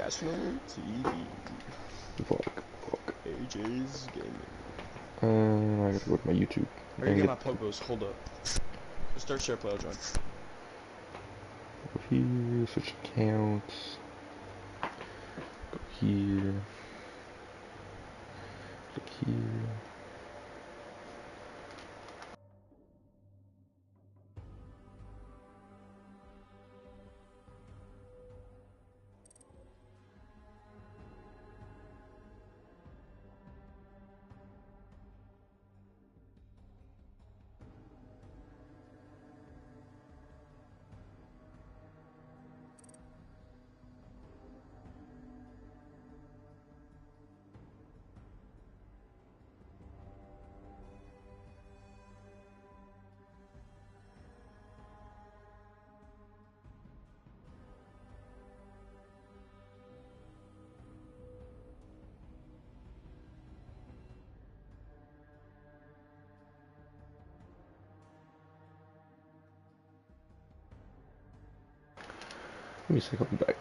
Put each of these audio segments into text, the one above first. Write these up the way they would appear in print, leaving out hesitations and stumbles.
National TV. Fuck. AJ's Gaming. I gotta go to my YouTube. I gotta get my pogos. Hold up. Start share play. I'll join. Go here, switch accounts. Go here. Click here. Let me see, I'll be back.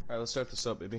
Alright, let's start this up, baby.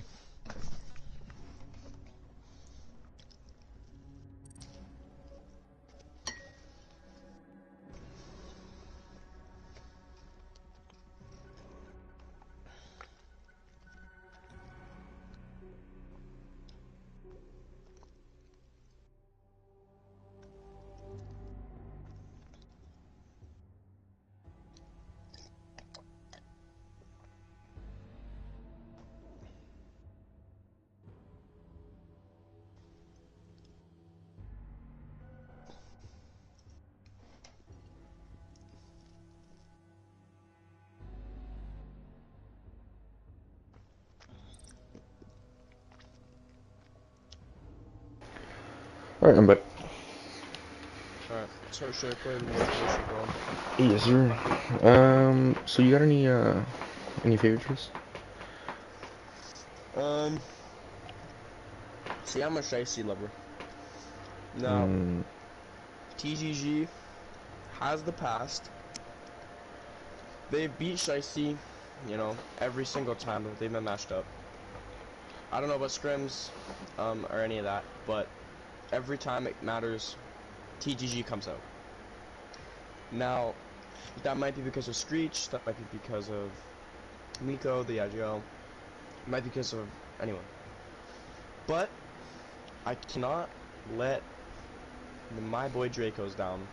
Alright, I'm back. Alright, start share play. Going. Yes, sir. So you got any favorites? See, I'm a Shiesty lover. Now, TGG has the past. They've beat Shiesty, you know, every single time that they've been matched up. I don't know about scrims, or any of that, but every time it matters, TGG comes out. Now, that might be because of Screech, that might be because of Miko, the IGL, it might be because of anyone. But I cannot let my boy Draco's down.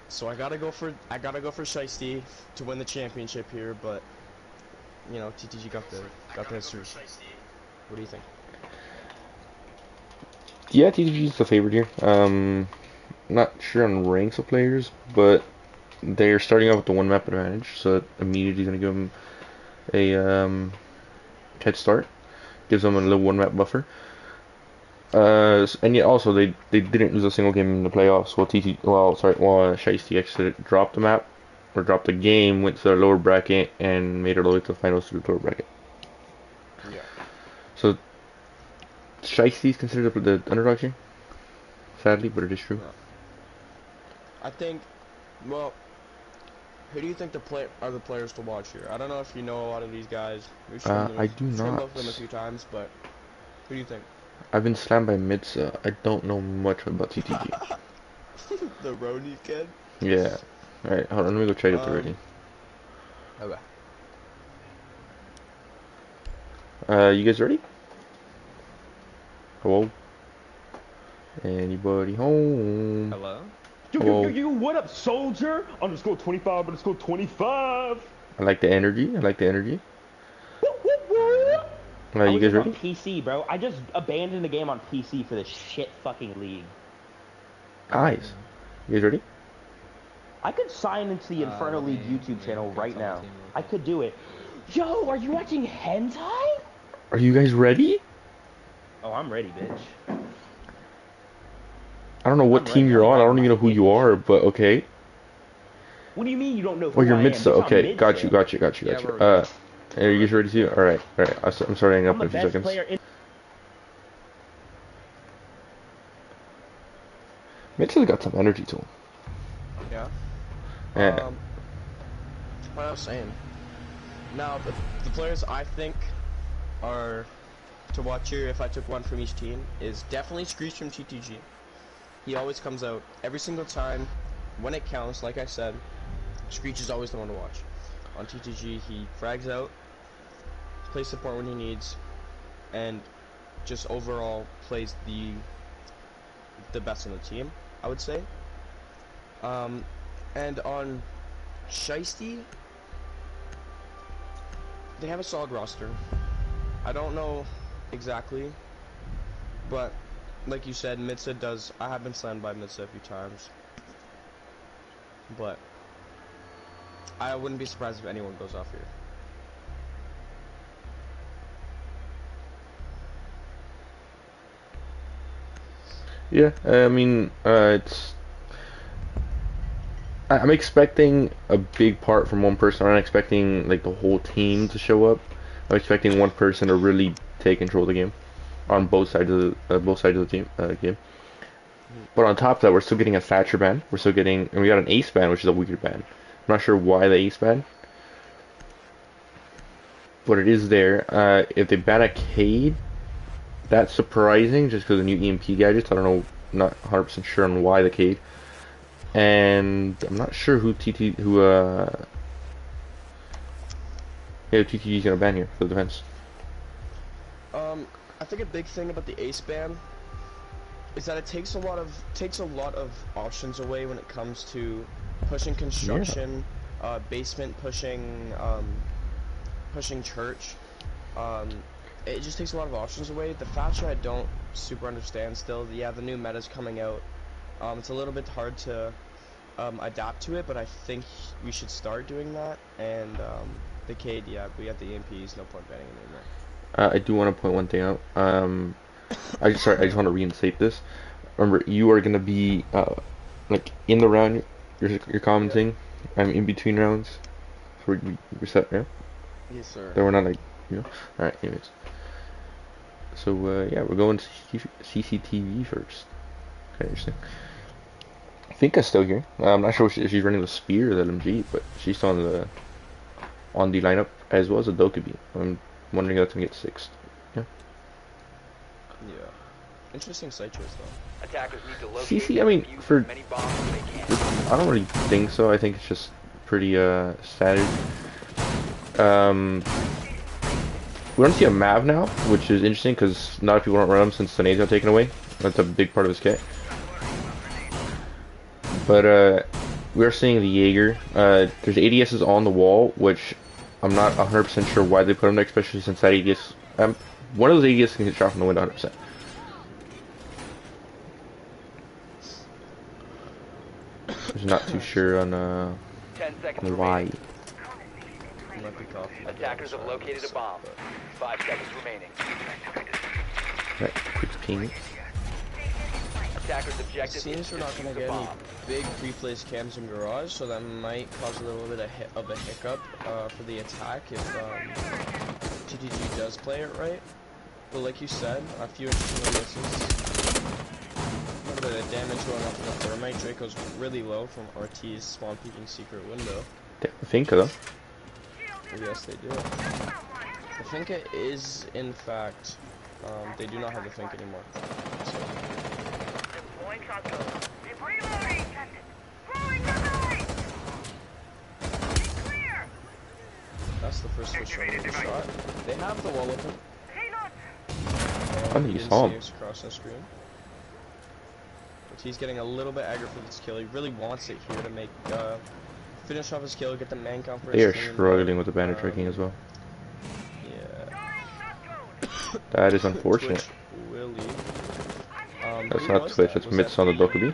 So I gotta go for Shiesty to win the championship here, but you know, TTG got the history. What do you think? Yeah, TTG is the favorite here. Not sure on ranks of players, but they're starting out with the one map advantage, so that immediately gonna give them a head start. Gives them a little one map buffer. And yet also they didn't lose a single game in the playoffs. While Shiesty actually dropped the map or dropped the game, went to the lower bracket and made it all the way to the finals through the lower bracket. Yeah. So Shiesty is considered the underdog here. Sadly, but it is true. Yeah. I think, well, who do you think are the players to watch here? I don't know if you know a lot of these guys. I do not. Both of them a few times, but who do you think? I've been slammed by Midsa. I don't know much about TTG. The Roni kid? Yeah. Alright, hold on, let me go check out the rating. Okay. You guys ready? Hello? Anybody home? Hello? Yo, what up, soldier? _25, _25. I like the energy. You guys ready? On PC, bro. I just abandoned the game on PC for this shit fucking league. Nice. You guys ready? I could sign into the Inferno League YouTube channel right now. I could do it. Yo, are you watching hentai? Are you guys ready? Oh, I'm ready, bitch. I don't know what team you're on. I don't even know who you are, but okay. What do you mean you don't know who Oh, you're I am? Midsa. Okay, got you. Are you guys ready too? All right. I'm starting up in a few seconds. Midsa's got some energy to him. Yeah. Yeah. What I was saying. Now, the players I think are to watch here, if I took one from each team, is definitely Screech from TTG. He always comes out every single time when it counts. Like I said, Screech is always the one to watch. On TTG, he frags out, plays support when he needs, and just overall plays the best on the team, I would say. And on Shiesty, they have a solid roster. I don't know exactly, but like you said, Midsa does. I have been slammed by Midsa a few times, but I wouldn't be surprised if anyone goes off Yeah, here. I mean, I'm expecting a big part from one person. I'm not expecting like the whole team to show up. I'm expecting one person to really take control of the game on both sides of the team game. But on top of that, we're still getting a Thatcher ban. And we got an Ace ban, which is a weird ban. I'm not sure why the Ace ban, but it is there. If they ban a Cade, that's surprising, just because of new EMP gadgets. I don't know, not 100% sure on why the Cade. And I'm not sure who TTG is gonna ban here for the defense. I think a big thing about the Ace ban is that it takes a lot of options away when it comes to pushing construction, basement pushing, pushing church. It just takes a lot of options away. The Thatcher I don't super understand still. Yeah, the new meta's coming out. It's a little bit hard to adapt to it, but I think we should start doing that. And the Cade, yeah, we got the EMPs, no point banning him anymore. I do want to point one thing out. I just want to reinstate this. Remember, you are gonna be like in the round. You're commenting. I'm in between rounds. So we're set, yeah. Yes, sir. Then we're not like, you know. All right, anyways. So yeah, we're going to CCTV first. Okay, interesting. Finka's still here. I'm not sure if she's running the spear or the LMG, but she's still on the lineup, as well as a Dokubi. I'm wondering if that's gonna get sixth. Yeah. Yeah. Interesting site choice though. Attackers need to locate CC, I mean, for many bombs as they can. I don't really think so. I think it's just pretty standard. We don't see a Mav now, which is interesting because not a lot of people don't run him since the nades got taken away. That's a big part of his kit. But we are seeing the Jaeger. There's ADSs on the wall, which I'm not 100% sure why they put them there, especially since that ADS. One of those ADS can get shot from the window 100%. I'm not too sure on 10 seconds why. Attackers have located a bomb. 5 seconds remaining. Right, quick ping. Attackers objective. Seems we're not gonna get any big pre-placed cams in garage, so that might cause a little bit of a hiccup for the attack if TTG does play it right. But like you said, a few interesting misses. A little bit of damage going off of the thermite. Draco's really low from RT's spawn peeking secret window. I think though. Yes, they do. The Finka is, in fact, they do not have the Finka anymore. So. That's the first switch shot. They have the wall open. I think you saw him. Across the screen. But he's getting a little bit aggro for this kill. He really wants it here to make finish off his kill, get the man count for his They are team. struggling with the banner tracking as well. Yeah. That is unfortunate. That's not Twitch, it's Mitz on the Dokubi.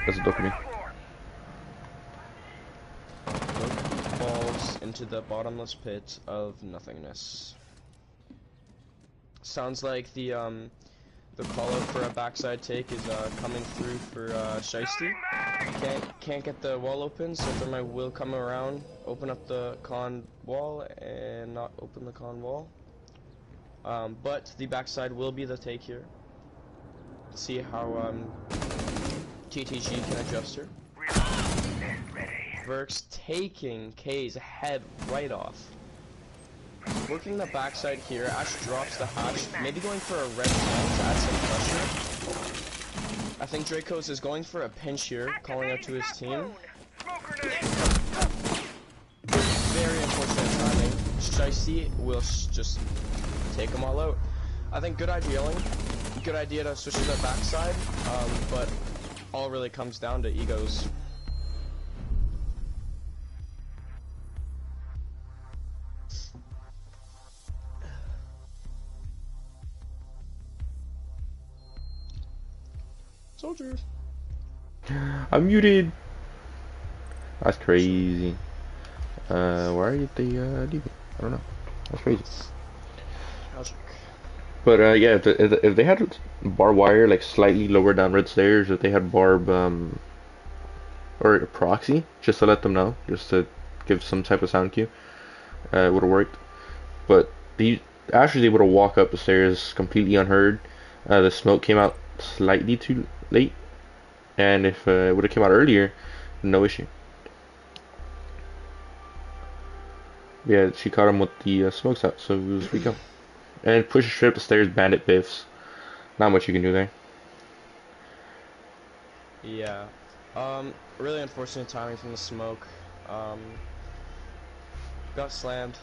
That's a Dokubi. into the bottomless pit of nothingness. Sounds like the call out for a backside take is coming through for Shiesty. Can't get the wall open, so Thermite will come around, open up the con wall, and not open the con wall. But the backside will be the take here. See how TTG can adjust her. Verx taking K's head right off. Working the backside here, Ash drops the hatch, maybe going for a red hand to add some pressure. I think Dracos is going for a pinch here, calling out to his team. Very unfortunate timing. Shiesty will just take them all out. I think good idealing. Good idea to switch to the backside, but all really comes down to egos. Soldier. I'm muted. That's crazy. Why are they leaving? I don't know. That's crazy. But yeah, if they had barbed wire like slightly lower down red stairs, if they had barb or a proxy, just to let them know, just to give some type of sound cue, it would have worked. But Ash was able to walk up the stairs completely unheard. The smoke came out slightly too late, and if it would have came out earlier, no issue. Yeah, she caught him with the smokes out, so it was free kill. And push straight up the stairs, bandit biffs. Not much you can do there. Yeah. Really unfortunate timing from the smoke. Got slammed.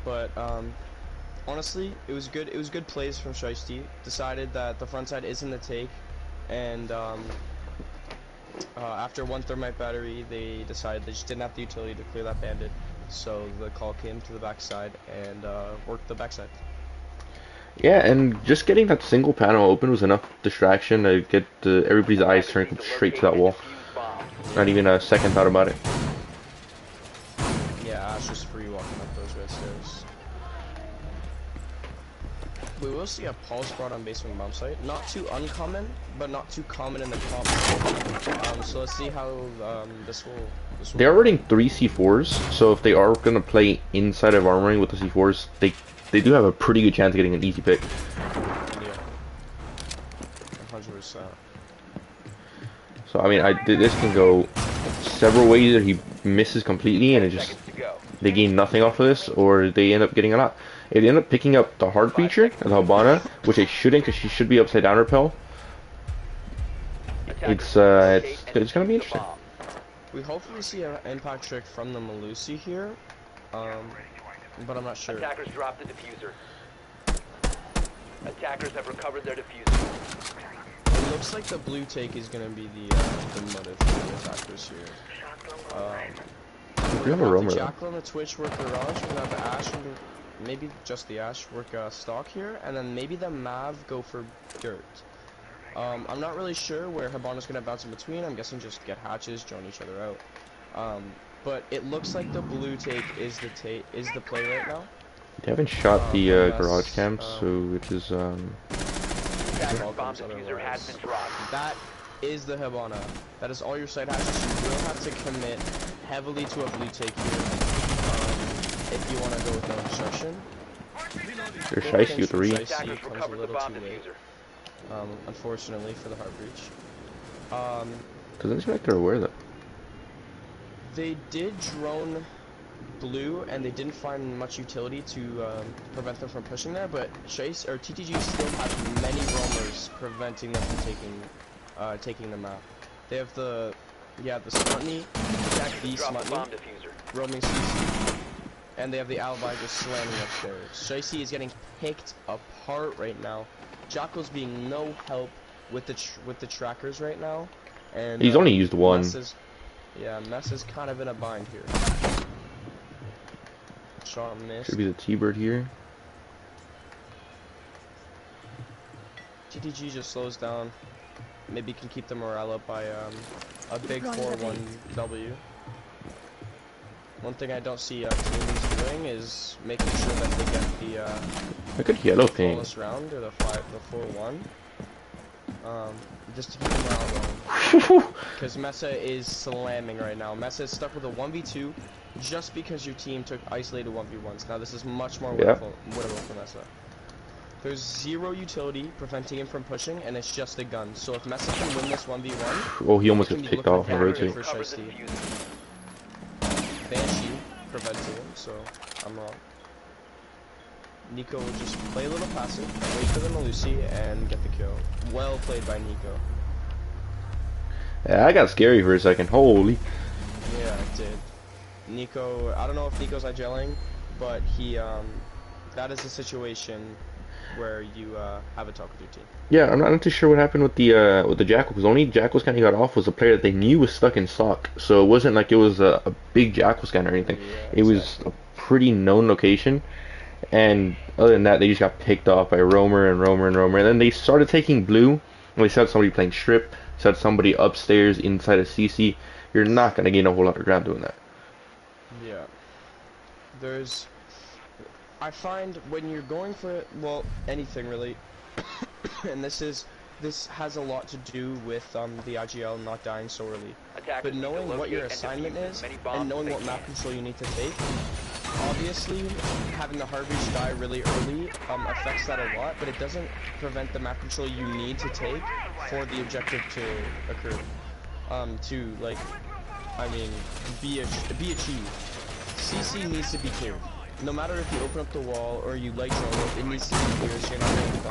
But honestly, it was good plays from Shiesty. Decided that the front side isn't the take, and after one thermite battery, they decided they just didn't have the utility to clear that bandit. So the call came to the backside and worked the backside. Yeah, and just getting that single panel open was enough distraction to get everybody's eyes turned straight to that wall. Not even a second thought about it. Yeah, Ash just free walking up those red stairs. We will see a pulse brought on basement bomb site. Not too uncommon, but not too common in the comp. So let's see how this will. They are running 3 C4s, so if they are going to play inside of armoring with the C4s, they do have a pretty good chance of getting an easy pick. Yeah. 100%. So I mean, this can go several ways. Either he misses completely and they gain nothing off of this, or they end up getting a lot. If they end up picking up the hard feature, the Habana, which they shouldn't, because she should be upside down repel, it's gonna be interesting. We hopefully see an impact trick from the Malusi here, but I'm not sure. Attackers dropped the diffuser. Attackers have recovered their diffuser. It looks like the blue take is gonna be the motive for the attackers here. We have a roamer. Jackal and the Twitch work garage. We're gonna have Ash and maybe just the Ash work stock here, and then maybe the Mav go for dirt. I'm not really sure where Habana's gonna bounce in between. I'm guessing just get hatches, join each other out. But it looks like the blue take is the play right now. They haven't shot the garage camp, so which is Bomb diffuser has been dropped. That is the Habana. That is all your side hatches. You will have to commit heavily to a blue take here if you want to go with no obstruction. There's Shiesty with 3. Shiesty comes a little too late. Unfortunately for the hard breach. Doesn't seem like they're aware though. They did drone blue, and they didn't find much utility to prevent them from pushing there. But Chase or TTG still have many roamers preventing them from taking the map. They have the Smutney, the Smutney, roaming CC, and they have the Alibi just slamming upstairs. Shiesty is getting picked apart right now. Jocko's being no help with the trackers right now, and he's only used one. Mess is kind of in a bind here. Shot missed. Should be the T-Bird here. TTG just slows down. Maybe can keep the morale up by a big 4-1 W. One thing I don't see teams doing is making sure that they get I could yellow ping. flawless round or the 4-1. Just to keep them out going. Because Mesa is slamming right now. Mesa is stuck with a 1v2 just because your team took isolated 1v1s. Now this is much more winnable for Mesa. There's zero utility preventing him from pushing, and it's just a gun. So if Mesa can win this 1v1... Oh, he almost gets picked off on rotate. For Shiesty. Banshee preventing him, so I'm wrong. Nico will just play a little passive, wait for the Malusi, and get the kill. Well played by Nico. Yeah, I got scary for a second. Holy. Yeah, it did. Nico, I don't know if Nico's IGLing, but he, that is a situation where you have a talk with your team. Yeah, I'm not too sure what happened with the Jackal, because only Jackal scan he got off was a player that they knew was stuck in sock, so it wasn't like it was a big Jackal scan or anything. Yeah, it was a pretty known location, and other than that, they just got picked off by Roamer and Roamer and Roamer, and then they started taking blue, and they said somebody playing strip, said somebody upstairs inside a CC. You're not going to gain a whole lot of ground doing that. Yeah. I find when you're going for, well, anything really, and this has a lot to do with the IGL not dying so early. But knowing what your assignment is and knowing what map control you need to take, obviously having the hard reach die really early affects that a lot, but it doesn't prevent the map control you need to take for the objective to occur. Be achieved. CC needs to be clear. No matter if you open up the wall or you light drone it needs to be clear so you're not getting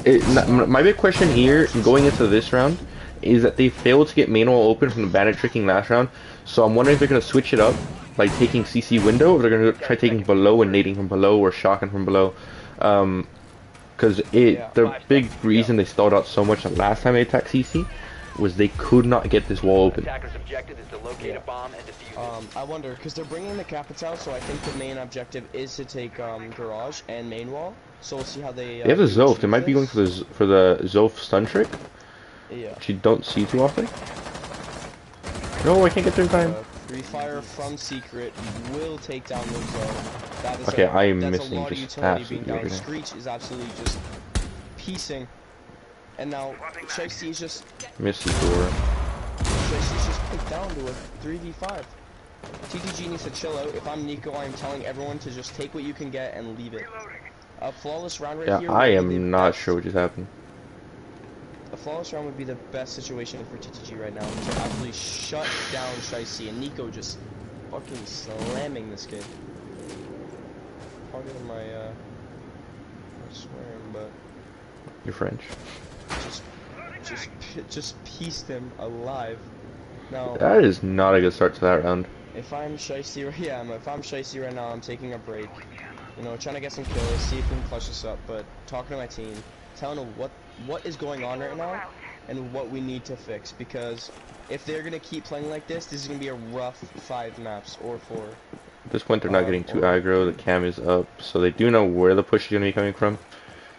flanked. My big question here, going into this round, is that they failed to get main wall open from the bandit tricking last round, so I'm wondering if they're going to switch it up, like taking CC window, or they're going to try taking below and nading from below, or shocking from below. Because the big reason they stalled out so much the last time they attacked CC was they could not get this wall open. Attacker's objective is to locate a bomb and defuse it. I wonder, because they're bringing the Capitals, so I think the main objective is to take garage and main wall. So we'll see how they. They have the Zof. They might be going for the Zof stun trick. Yeah. Which you don't see too often. No, I can't get there in time. Free fire from secret will take down the zone. That is okay, I am that's missing a lot just of utility being absolutely down. everything. Screech is absolutely just piecing. And now Shiesty is just Missy door. Shiesty's just picked down to a 3v5. TTG needs to chill out. If I'm Nico, I'm telling everyone to just take what you can get and leave it. A flawless round right here. Yeah, I am not sure what just happened. A flawless round would be the best situation for TTG right now to absolutely shut down Shiesty, and Nico just fucking slamming this kid. Pardon my swearing, but You're French. just pieced him alive. Now That is not a good start to that round. if I'm Shiesty, if I'm Shiesty right now, I'm taking a break. You know, trying to get some kills, see if we can clutch this up, but talking to my team, telling them what is going on right now and what we need to fix, because if they're gonna keep playing like this is gonna be a rough 5 maps or 4. At this point, they're not getting too aggro. The cam is up, so they do know where the push is going to be coming from.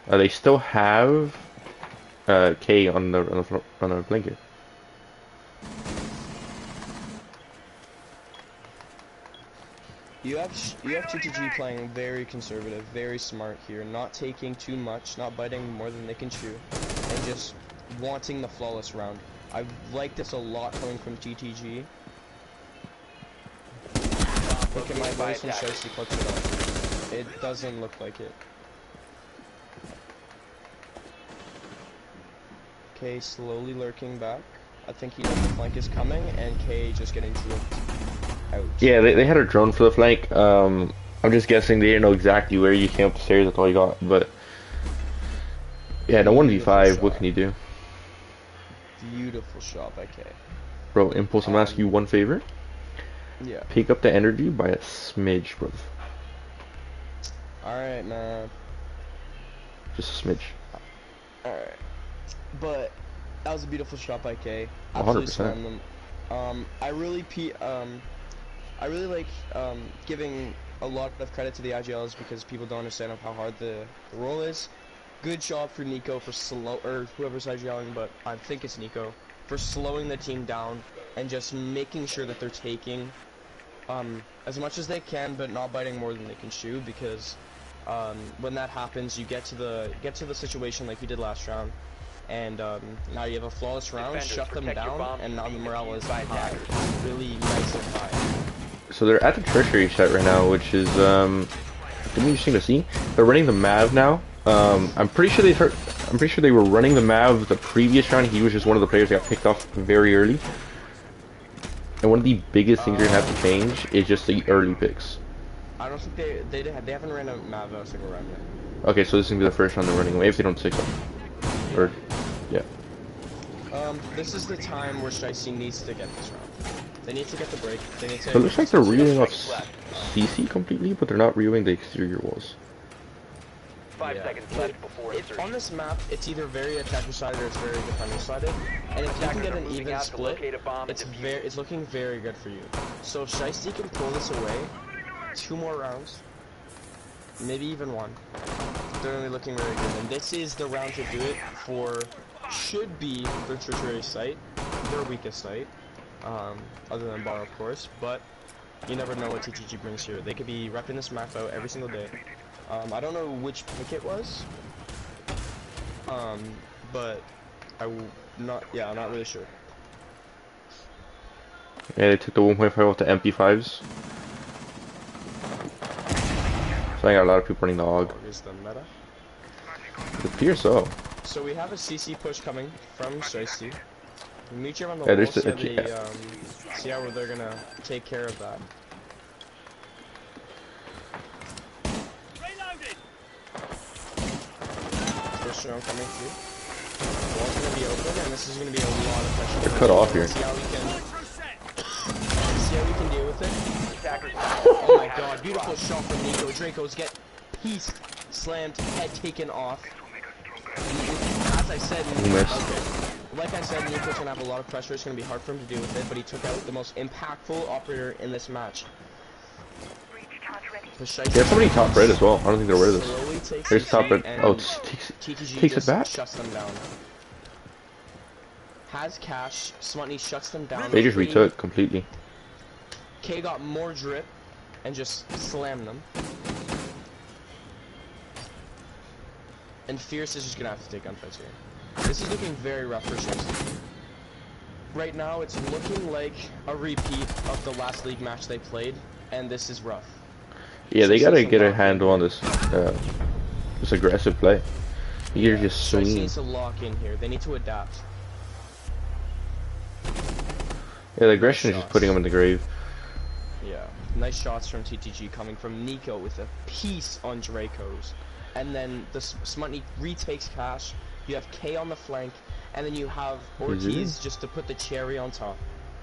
They still have K on the blinker. You have TTG playing very conservative, very smart here, not taking too much, not biting more than they can chew, and just wanting the flawless round. I like this a lot coming from TTG. Look at my voice from Shiesty clutch it up. It doesn't look like it. K slowly lurking back. I think he knows the flank is coming, and K just getting dripped out. Yeah, they had a drone for the flank. I'm just guessing they didn't know exactly where you came up the stairs. That's all you got. But yeah, no 1v5. What can you do? Beautiful shot by K. Bro, Impulse, I'm gonna ask you one favor. Yeah. Pick up the energy by a smidge, bro. Alright, man. Just a smidge. Alright. But that was a beautiful shot by K. 100%. I really like giving a lot of credit to the IGLs because people don't understand how hard the role is. Good job for Nico for or whoever's IGLing, but I think it's Nico, for slowing the team down and just making sure that they're taking as much as they can, but not biting more than they can chew, because when that happens, you get to the situation like you did last round, and now you have a flawless round, shut them down, and now the morale is high, really nice and high. So they're at the tertiary set right now, which is gonna be interesting to see. They're running the Mav now. I'm pretty sure they were running the Mav the previous round. He was just one of the players that got picked off very early. And one of the biggest things you're gonna have to change is just the early picks. I don't think they haven't ran a Mav a single round yet. Okay, so this is gonna be the first round they're running away if they don't 6 up. Or yeah. This is the time where Shiesty needs to get this round. They need to get the break. They need to. So it looks like they're reeling off CC completely, but they're not reeling the exterior walls. 5 seconds left before on this map, it's either very attacker-sided or it's very defender-sided. And if you can get an even split, it's looking very good for you. So if Shiesty can pull this away, 2 more rounds, maybe even 1, they're only looking very good. And this is the round to do it for, should be their tertiary site, their weakest site, other than bar of course, but you never know what TTG brings here. They could be repping this map out every single day. I don't know which pick it was, but I'm not really sure. Yeah, they took the 1.5 off the MP5s. So I got a lot of people running the AUG. Is the meta? It appears so. So we have a CC push coming from Shiesty. Meet you on the Yeah, wall, there's see how they're gonna take care of that. First round coming through. Wall's gonna be open, and this is gonna be a lot of pressure. They're cut off here. See how we can deal with it. Oh my god, beautiful shot from Nico. Dracos get pieced, slammed, head taken off. As I said, like I said, Nico's gonna have a lot of pressure. It's gonna be hard for him to deal with it, but he took out the most impactful operator in this match. They have somebody top red as well. I don't think they're aware of this. There's top red. Oh, it takes it back? Shuts them down. Has cash. Smutney shuts them down. They just retook completely. K got more drip and just slammed them. And Fierce is just gonna have to take gunfights here. This is looking very rough for Shiesty. Right now, it's looking like a repeat of the last league match they played, and this is rough. Yeah, they gotta get a handle on this, this aggressive play. You're just swinging. Shiesty needs to lock in here. They need to adapt. Yeah, the aggression is just putting them in the grave. Yeah, nice shots from TTG coming from Nico with a piece on Dracos. And then the Smutney retakes cash. You have K on the flank, and then you have Ortiz just to put the cherry on top.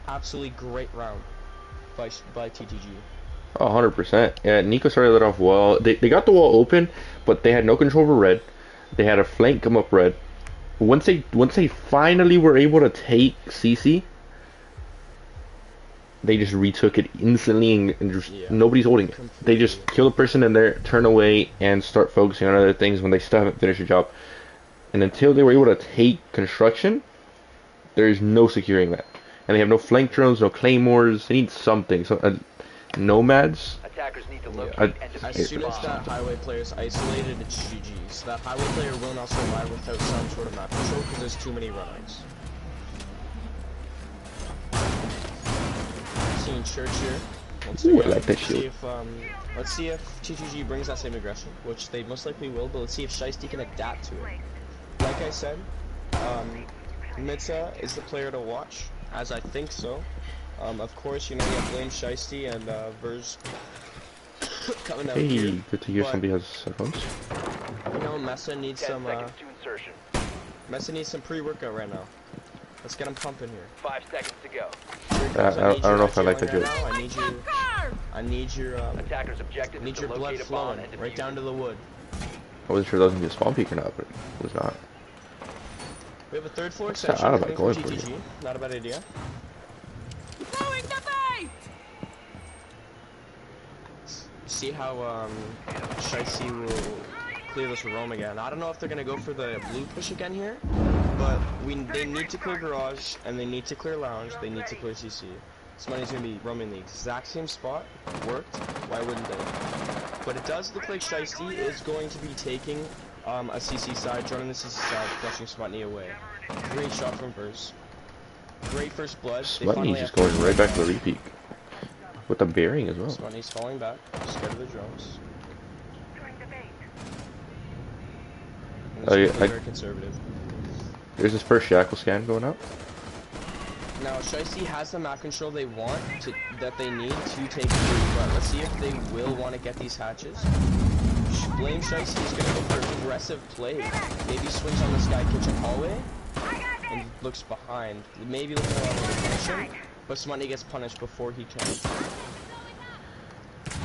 Absolutely great round by TTG. Oh, 100%. Yeah, Nico started it off well. They got the wall open, but they had no control over red. They had a flank come up red. Once they finally were able to take CC, they just retook it instantly, and just nobody's holding it. They just kill the person in there, turn away, and start focusing on other things when they still haven't finished the job. And until they were able to take construction, there's no securing that. And they have no flank drones, no claymores. They need something. So nomads. Attackers need to locate as soon as that highway player is isolated, it's GG. So that highway player will not survive without some sort of map control because there's too many run-outs. Seeing Church here. Ooh, I like that shield. Let's see if TTG brings that same aggression, which they most likely will, but let's see if Shiesty can adapt to it. Like I said, Mitza is the player to watch, as I think so. Of course, you know, you have Blame Shiesty and Verge coming out here. Hey, good to hear somebody has headphones. You know, Mesa needs some pre-workout right now. Let's get him pumping here. 5 seconds to go. I don't know if I like that joke. I need your attackers objective. Need your blood flowing right down to the wood. I wasn't sure that was gonna be a spawn peak or not, but it was not. We have a third floor extension coming from TTG. Not a bad idea. See how Shiesty will clear this roam again. I don't know if they're gonna go for the blue push again here, but they need to clear garage and they need to clear lounge. They need to clear CC. Smoney's gonna be roaming the exact same spot. Worked. Why wouldn't they? But it does look like Shiesty is going to be taking a CC side, running the CC side, flushing Smutney away. Great shot from Verse. Great first blood. Smutney's just going right back to the repeat. With the bearing as well. Smutney's falling back, scared of the drones. Very conservative. There's his first shackle scan going up. Now Shiesty has the map control they want that they need to take through, but let's see if they will want to get these hatches. Blame Shiesty is gonna go for an aggressive play. Maybe swings on this guy kitchen hallway and looks behind. Maybe looking around for the connection, but Smutney gets punished before he can.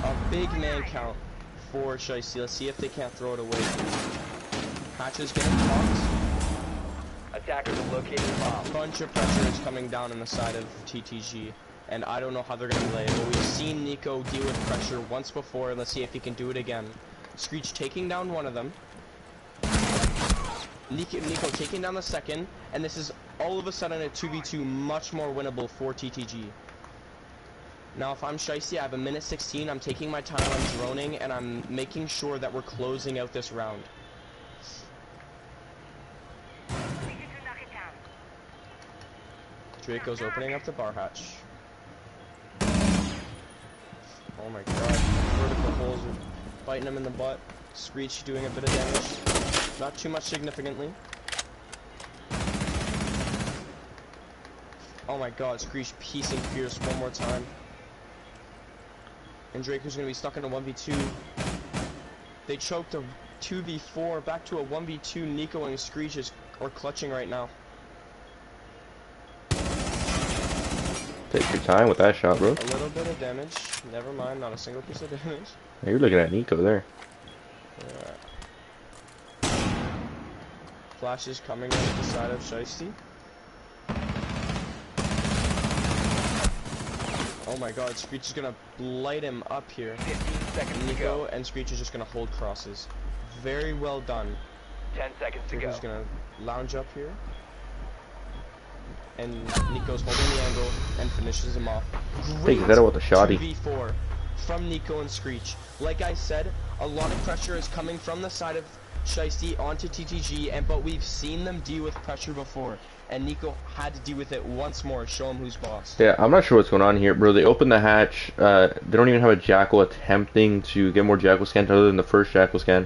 A big man count for Shiesty. Let's see if they can't throw it away. Hatches getting popped. Attackers have located the bomb. A bunch of pressure is coming down on the side of TTG, and I don't know how they're going to play it, but we've seen Nico deal with pressure once before, and let's see if he can do it again. Screech taking down one of them. Nico taking down the second, and this is all of a sudden a 2v2 much more winnable for TTG. Now if I'm Shiesty, I have a minute 16, I'm taking my time, I'm droning, and I'm making sure that we're closing out this round. Draco's opening up the bar hatch. Oh my god, vertical holes are biting him in the butt. Screech doing a bit of damage. Not too much significantly. Oh my god, Screech piecing Fierce one more time. And Draco's gonna be stuck in a 1v2. They choked a 2v4 back to a 1v2. Nico and Screech are clutching right now. Take your time with that shot, bro. A little bit of damage. Never mind, not a single piece of damage. Yeah, you're looking at Nico there. Yeah. Flash is coming on the side of Shiesty. Oh my god, Screech is gonna light him up here. 15 seconds to Nico go. and Screech is just gonna hold crosses. Very well done. 10 seconds to go. Nico's gonna lounge up here. And Nico's holding the angle and finishes him off. Take that out with the shoddy. 2v4 from Nico and Screech. Like I said, a lot of pressure is coming from the side of Shiesty onto TTG, but we've seen them deal with pressure before. And Nico had to deal with it once more, show him who's boss. Yeah, I'm not sure what's going on here, bro. They opened the hatch. They don't even have a Jackal attempting to get more Jackal scans other than the first Jackal scan.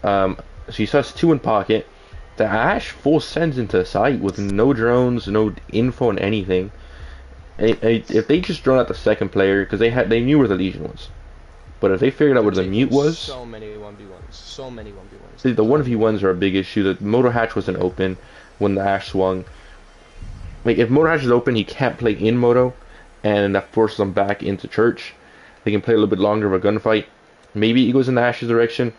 So you saw 2 in pocket. The Ash full sends into sight with no drones, no info and anything. If they just drone out the second player, because they knew where the Legion was. But if they figured out where the mute was... So many 1v1s. So many 1v1s. The 1v1s are a big issue. The Motor Hatch wasn't open when the Ash swung. Like, if Motor Hatch is open, he can't play in Moto, and that forces them back into Church. They can play a little bit longer of a gunfight. Maybe he goes in the Ash's direction,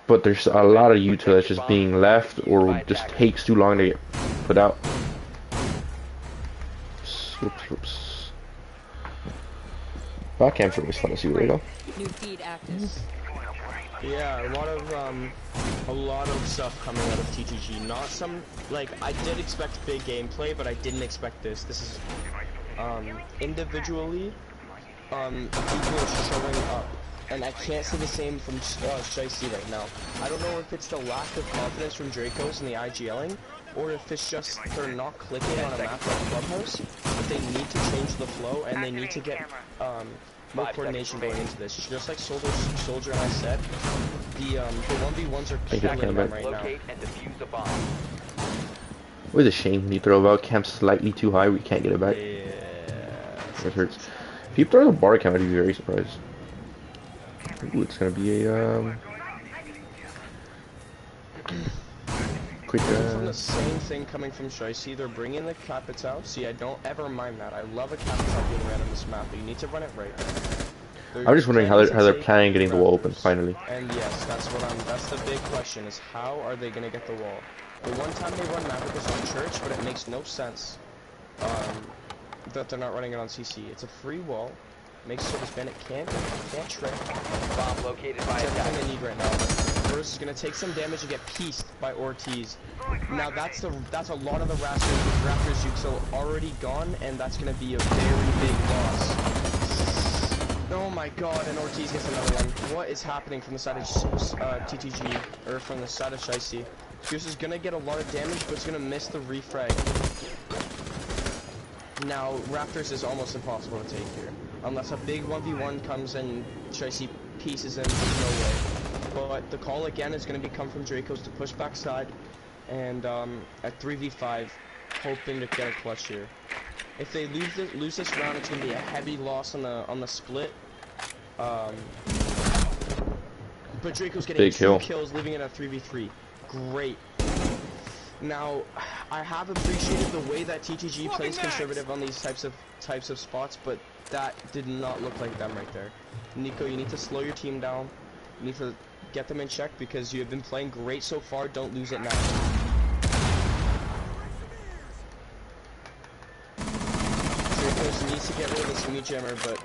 but there's a lot of util that's just being left, or just takes too long to get put out. Whoops. Bot camps are always fun to see where they go. New feed active. Yeah, a lot of stuff coming out of TTG. Not some, like, I did expect big gameplay, but I didn't expect this. This is, individually, people are showing up. And I can't say the same from Shiesty right now. I don't know if it's the lack of confidence from Dracos and the IGLing, or if it's just they're not clicking on a map like Clubhouse, but they need to change the flow, and they need to get, more coordination going into this. Just like Soldier and I said, the 1v1s are killing them right now. Locate and defuse the bomb. It was a shame when you throw a camp slightly too high where you can't get it back. Yeah. It hurts. If you throw the bar camp, I'd be very surprised. Ooh, it's gonna be a quick. From the same thing coming from Shiesty, they're bringing the Capitao. See, I don't ever mind that. I love a Capitao being ran on this map, but you need to run it right. I'm just wondering how they're planning getting the wall open finally. And yes, that's the big question: is how are they gonna get the wall? The one time they run Mavericks on Church, but it makes no sense that they're not running it on CC. It's a free wall. Makes so this bandit can't trick. Bomb located by That's everything they need right now. Verse is gonna take some damage and get pieced by Ortiz. Now that's a lot of the Raptors Jukes already gone, and that's gonna be a very big loss. Oh my god, and Ortiz gets another one. What is happening from the side of TTG, or from the side of Shiesty? Goose is gonna get a lot of damage, but it's gonna miss the refrag. Now, Raptors is almost impossible to take here. Unless a big 1v1 comes and Shiesty pieces him, there's no way. But the call again is gonna come from Dracos to push backside, and at 3v5, hoping to get a clutch here. If they lose this round, it's gonna be a heavy loss on the split. But Draco's getting 2 kills, leaving it at 3v3. Great. Now, I have appreciated the way that TTG plays conservative on these types of spots, but that did not look like them right there. Nico, you need to slow your team down. You need to get them in check because you have been playing great so far. Don't lose it now. Needs to get rid of this meat jammer, but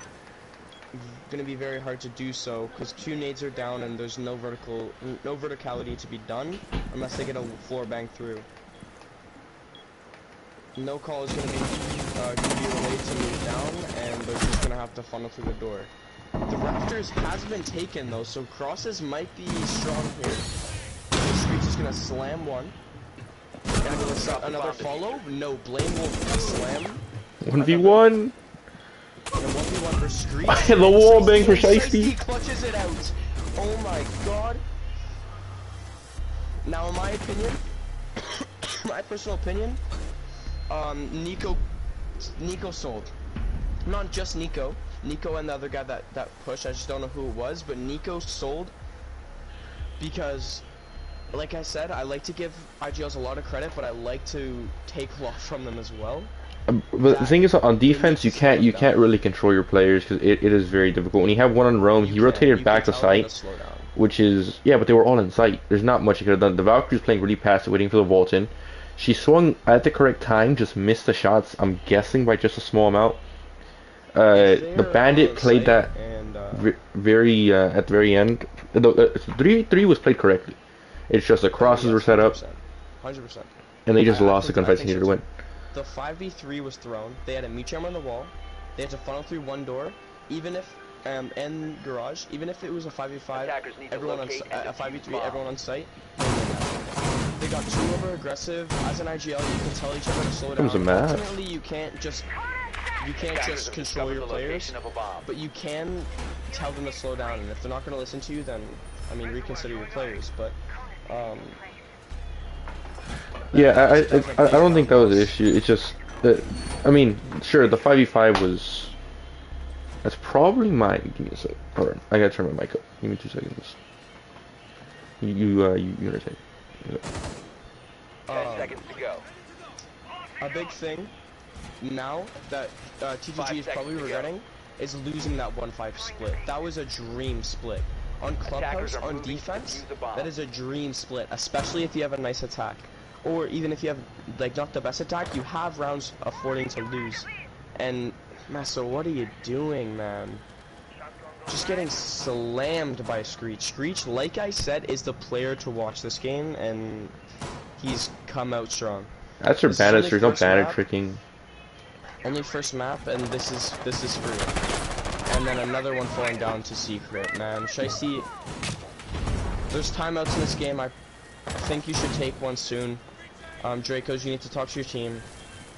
it's gonna be very hard to do so because 2 nades are down and there's no verticality to be done unless they get a floor bang through. No call is gonna be relayed to move down, and they're just gonna have to funnel through the door. The Raptors has been taken though, so crosses might be strong here. The Screech is gonna slam one. Another follow? No, Blame will slam. 1v1. The 1v1 for Screech. The wall bang for Shiesty. Clutches it out. Oh my god. Now, in my opinion, my personal opinion, Nico sold. Not just Nico. Nico and the other guy that pushed. I just don't know who it was, but Nico sold because, like I said, I like to give IGLs a lot of credit, but I like to take a lot from them as well. But the thing is, on defense, you can't really control your players because it is very difficult. When you have one on roam, he rotated back to sight, which is but they were all in sight. There's not much he could have done. The Valkyrie's playing really passive, waiting for the vault in. She swung at the correct time, just missed the shots. I'm guessing by just a small amount. The Bandit played that very at the very end. The 3-3 was played correctly. It's just the crosses were set up, 100%, and they just lost the gunfights and needed to win. The 5v3 was thrown. They had a meat jammer on the wall. They had to funnel through one door, even if and garage. Even if it was a 5v5, everyone on a 5v3, everyone on site. They got too over aggressive. As an IGL, you can tell each other to slow down. Ultimately, you can't just control your players, but you can tell them to slow down. And if they're not going to listen to you, then I mean, reconsider your players. But yeah, I don't think that was the issue. It's just that, I mean, sure, the 5v5 was. That's probably my. Give me a sec. Alright, I gotta turn my mic up. Give me 2 seconds. You entertain. 10 seconds to go. A big thing now that TGG is probably regretting is losing that 1-5 split. That was a dream split. On Clubhouse, on defense, that is a dream split, especially if you have a nice attack. Or even if you have, like, not the best attack, you have rounds affording to lose. And, Maso, what are you doing, man? Just getting slammed by Screech. Screech, like I said, is the player to watch this game, and he's come out strong. That's your bandits, there's no bandit tricking. Only first map, and this is free. And then another one falling down to secret, man. Shiesty, there's timeouts in this game. I think you should take one soon. Dracos, you need to talk to your team,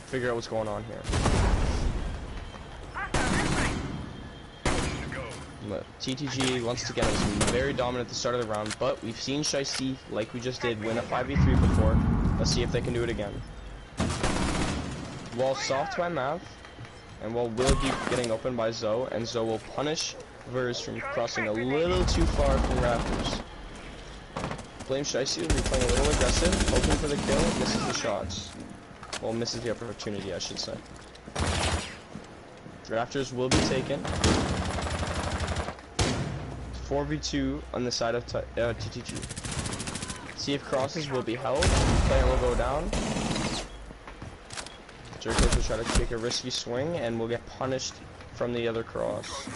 figure out what's going on here. But TTG, once again, was very dominant at the start of the round, but we've seen Shiesty, like we just did, win a 5v3 before. Let's see if they can do it again. Wall soft by Mav, and Wall will be getting open by Zoe, and Zoe will punish Verse from crossing a little too far from Raptors. Blame Shiesty will be playing a little aggressive, hoping for the kill, misses the shots. Well, misses the opportunity, I should say. Raptors will be taken. 4v2 on the side of TTG. See if crosses will be held. Player will go down. Jerkos will try to take a risky swing and will get punished from the other cross.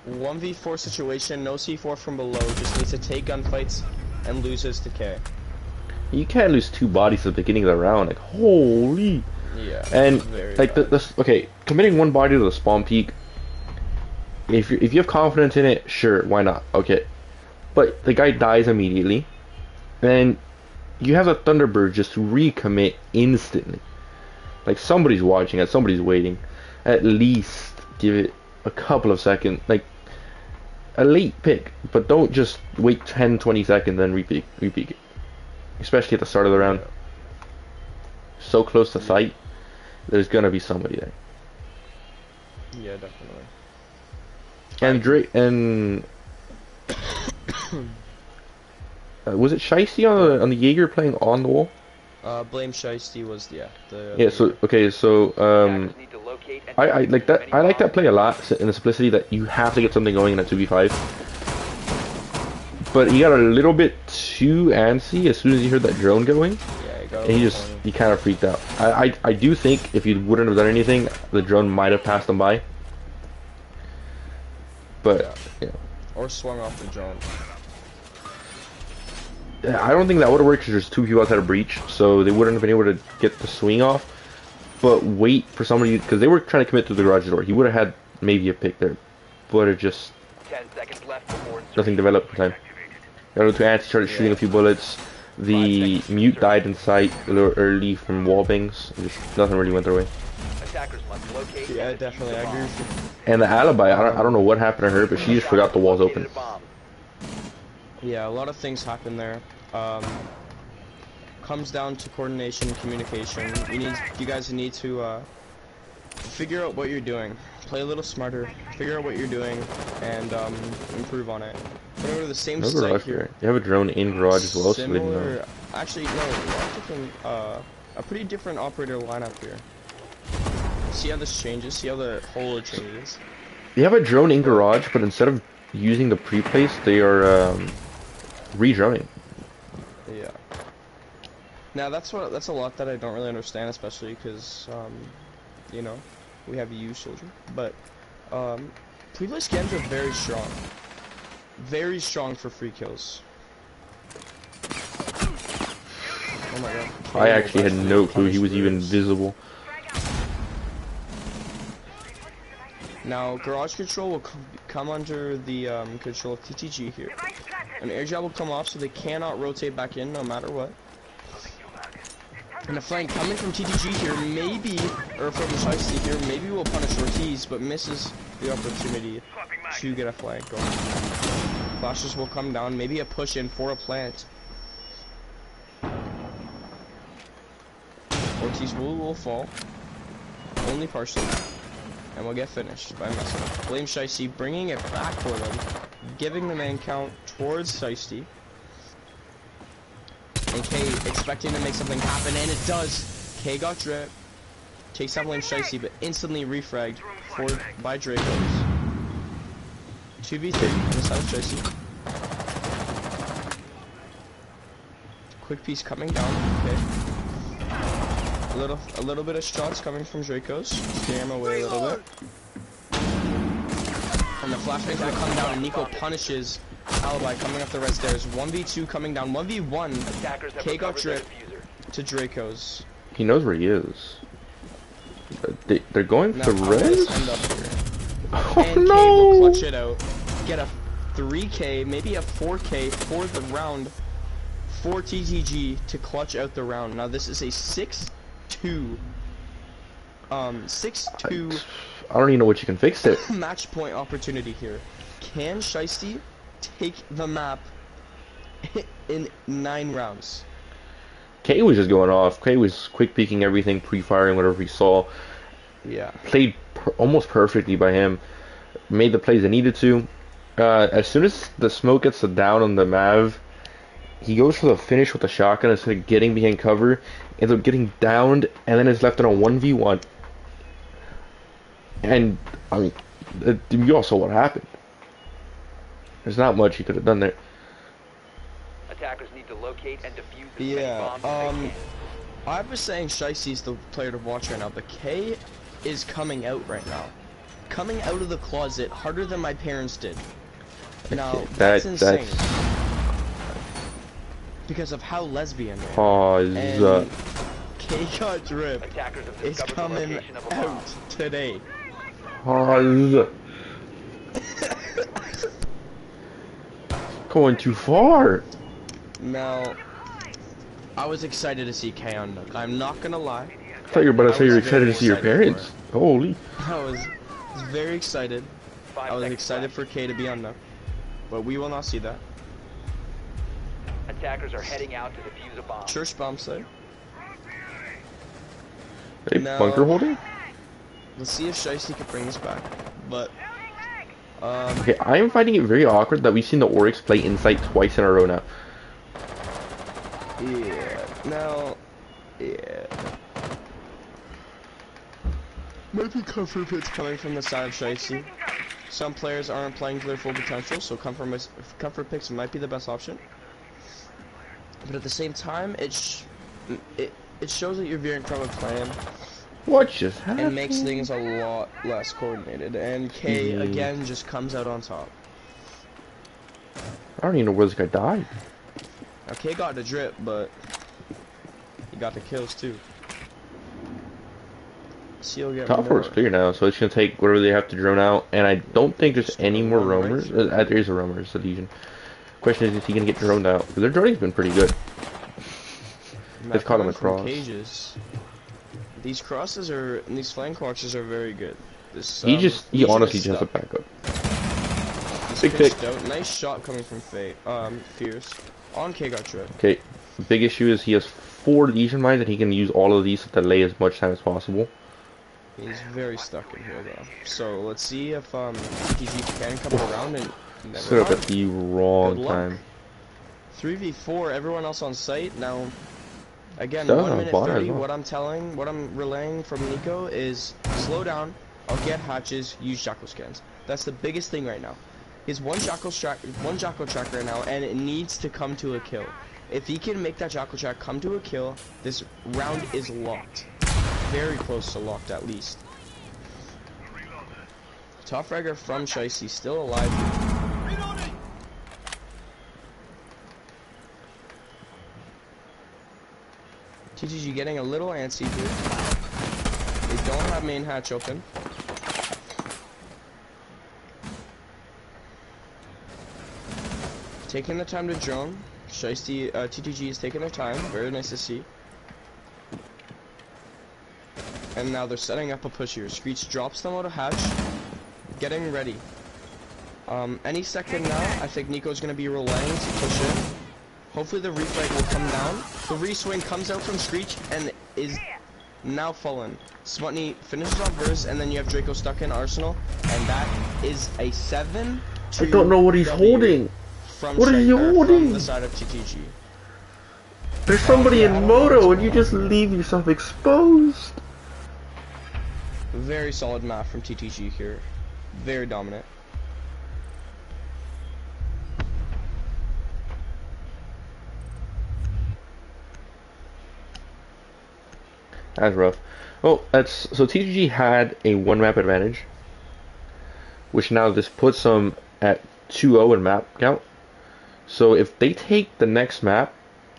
1v4 situation, no C4 from below, just needs to take gunfights and loses to K. You can't lose 2 bodies at the beginning of the round. Like, holy. Yeah. And like bad. okay, committing 1 body to the spawn peak. If you have confidence in it, sure, why not? Okay, but the guy dies immediately, and you have a Thunderbird just to recommit instantly. Like somebody's watching it, somebody's waiting. At least give it a couple of seconds, like a late pick, but don't just wait 10-20 seconds and repeat it. Especially at the start of the round. So close to sight, there's gonna be somebody there. Yeah, definitely. And Drake and was it Shiesty on the Jaeger playing on the wall? Blame Shiesty was the Yeah. So okay. So I like that. I like that play a lot in the simplicity that you have to get something going in a 2v5. But he got a little bit too antsy as soon as he heard that drone going. Yeah, And he kind of freaked out. I do think if he wouldn't have done anything, the drone might have passed him by. But yeah. Or swung off the drone. I don't think that would have worked because there's 2 people outside of breach, so they wouldn't have been able to get the swing off. But wait for somebody, because they were trying to commit to the garage door. He would have had maybe a pick there, but it just 10 seconds left before nothing developed in time. Got into anti, started shooting a few bullets. The mute died in sight a little early from wall bangs. Just nothing really went their way. attackers must locate. Yeah, definitely. I agree with you. And the alibi, I don't know what happened to her, but she just forgot the walls open. Yeah, a lot of things happen there. Comes down to coordination, communication. You guys need to figure out what you're doing. Play a little smarter. Figure out what you're doing and improve on it. Go to the same No site garage here. here. You have a drone in garage as well, so they didn't know. Similar, actually, no, a lot different, a pretty different operator lineup here. See how this changes? See how the whole changes? They have a drone in garage, but instead of using the pre-place, they are re-droning. Yeah. Now that's a lot that I don't really understand, especially because you know, we have a U soldier. But pre-place scans are very strong. Very strong for free kills. Oh my god. I actually had no clue he was even visible. Now, garage control will come under the control of TTG here. An air jab will come off, so they cannot rotate back in no matter what. And a flank coming from TTG here, maybe, or from Shiesty here, maybe will punish Ortiz, but misses the opportunity to get a flank going. Flashes will come down, maybe a push in for a plant. Ortiz will fall, only partially. And we'll get finished by messing. Blame Shiesty, bringing it back for them, giving the man count towards Shiesty. And K expecting to make something happen, and it does. K got drip, takes out Blame Shiesty, but instantly refragged by Dracos. 2v3 on the side of Shiesty. Quick piece coming down. Okay. A little bit of shots coming from Dracos. Scare him away a little bit. And the flashbang's gonna come down and Nico punishes Alibi coming up the red stairs. 1v2 coming down. 1v1. K got drip to Dracos. He knows where he is. They're going for res? Oh, and no! K will clutch it out. Get a 3k, maybe a 4k for the round for TTG to clutch out the round. Now this is a 6-2. 6-2. I don't even know what you can fix it. Match point opportunity here. Can Shiesty take the map in 9 rounds? K was just going off. K was quick peeking everything, pre-firing whatever he saw. Yeah. Played almost perfectly by him. Made the plays they needed to. As soon as the smoke gets down on the Mav, he goes for the finish with the shotgun instead of getting behind cover. Ends up getting downed, and then is left in a 1v1. And, I mean, you all saw what happened. There's not much he could have done there. Attackers need to locate and defuse as Yeah, many bombs as they can. I was saying Shiesty's the player to watch right now, but K is coming out right now. coming out of the closet harder than my parents did. Now, Okay, that's insane. that's Because of how lesbian they are. pause. And K got drip Attackers have is discovered the coming location of a bomb. out today. Pause. Going too far. Now, I was excited to see K on Nook. I'm not gonna lie. I thought you were about to say I you're was excited very to see your excited parents. Holy. I was very excited. 5 I was seconds excited left. for K to be on Nook. But we will not see that. Attackers are heading out to defuse a bomb. Church bomb site. Hey, No. bunker holding? Let's see if Shiesty can bring this back. But, Okay, I am finding it very awkward that we've seen the Oryx play Insight twice in a row now. yeah. Now, yeah. Maybe comfort picks coming from the side of Shiesty. Some players aren't playing to their full potential, so comfort picks might be the best option. But at the same time, it shows that you're veering from a plan What just happened? and makes things a lot less coordinated. And K Mhm. again just comes out on top. I don't even know where this guy died. Now K got the drip, but he got the kills too. Seal get Top more. four is clear now, so it's gonna take whatever they have to drone out, and I don't think there's Just any gonna more run right roamers. through. There is a roamer, it's a Legion. Question is he gonna get droned out? Because their droning's been pretty good. They've caught him Coming from across. Cages. These crosses are, and these flank crosses are very good. This, He Legion honestly is just a stuck. backup. He's Big pitched pick. out. Nice shot coming from Fierce. On K got drip. Okay, the big issue is he has 4 Legion mines, and he can use all of these to delay as much time as possible. He's very stuck in here though. So let's see if TG can come around and never Stood up mind. at the wrong Good luck. time. 3v4, everyone else on site. Now, again, Still 1 on minute bot as 30, well. what I'm relaying from Nico is slow down, I'll get hatches, use Jackal scans. That's the biggest thing right now. He has one Jackal track right now, and it needs to come to a kill. If he can make that Jackal track come to a kill, this round is locked. Very close to locked at least. Top fragger from Shiesty still alive. TGG getting a little antsy here. They don't have main hatch open. Taking the time to drone. Shiesty, TTG is taking their time. Very nice to see. And now they're setting up a push here. Screech drops them out of hatch. Getting ready. Any second now, I think Nico's gonna be relaying to push in. Hopefully the refrag will come down. The reswing comes out from Screech and is now fallen. Smutney finishes on Verse, and then you have Draco stuck in Arsenal, and that is a 7-2 I don't know what he's W holding. From What is he holding? From the side of TTG. There's somebody yeah, I in don't know moto, what's and you going just leave yourself exposed. Very solid map from TTG here. Very dominant. That's rough. Oh, so TGG had a 1 map advantage, which now this puts them at 2-0 in map count. So if they take the next map,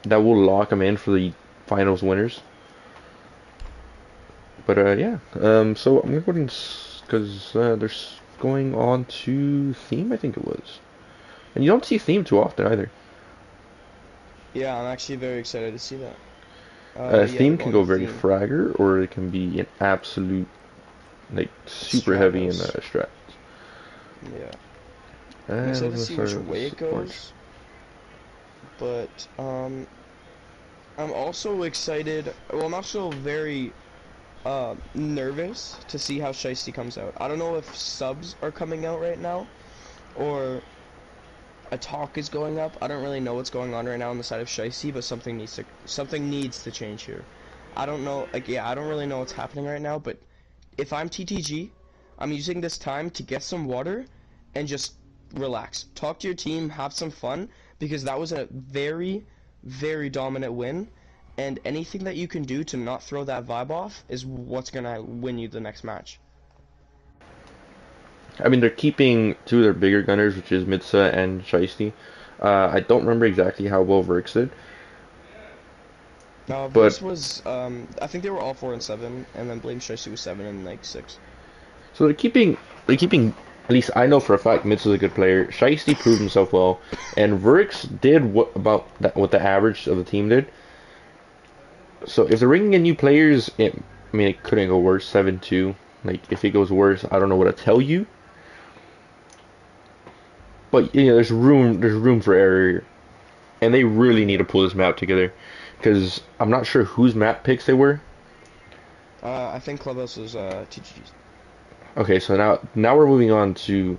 that will lock them in for the finals winners. But yeah, so I'm going because they're going on to theme, I think it was, and you don't see theme too often either. Yeah, I'm actually very excited to see that. Yeah, Theme can go going very theme. fragger, or it can be an absolute, like, super heavy in Stratos. strats. Yeah. I'm I'm excited to see which way it goes. But I'm also excited. Well, I'm also very nervous to see how Shiesty comes out. I don't know if subs are coming out right now, or a talk is going up. I don't really know what's going on right now on the side of Shiesty, but something needs to change here. I don't know. Like, yeah, I don't really know what's happening right now. But if I'm TTG, I'm using this time to get some water and just relax. Talk to your team, have some fun, because that was a very, very dominant win. And anything that you can do to not throw that vibe off is what's gonna win you the next match. I mean, they're keeping two of their bigger gunners, which is Mitsa and Shiesty. I don't remember exactly how well Verx did, but Verse was, I think they were all 4 and 7, and then Blame Shiesty was 7 and like 6. so they're keeping. At least I know for a fact Mitsa's a good player. Shiesty proved himself well, and Verx did what the average of the team did. So if they're bringing in new players, I mean, it couldn't go worse. 7-2. Like if it goes worse, I don't know what to tell you. But there's room for error here. And they really need to pull this map together, because I'm not sure whose map picks they were. I think Clubhouse was TGG's. Okay, so now we're moving on to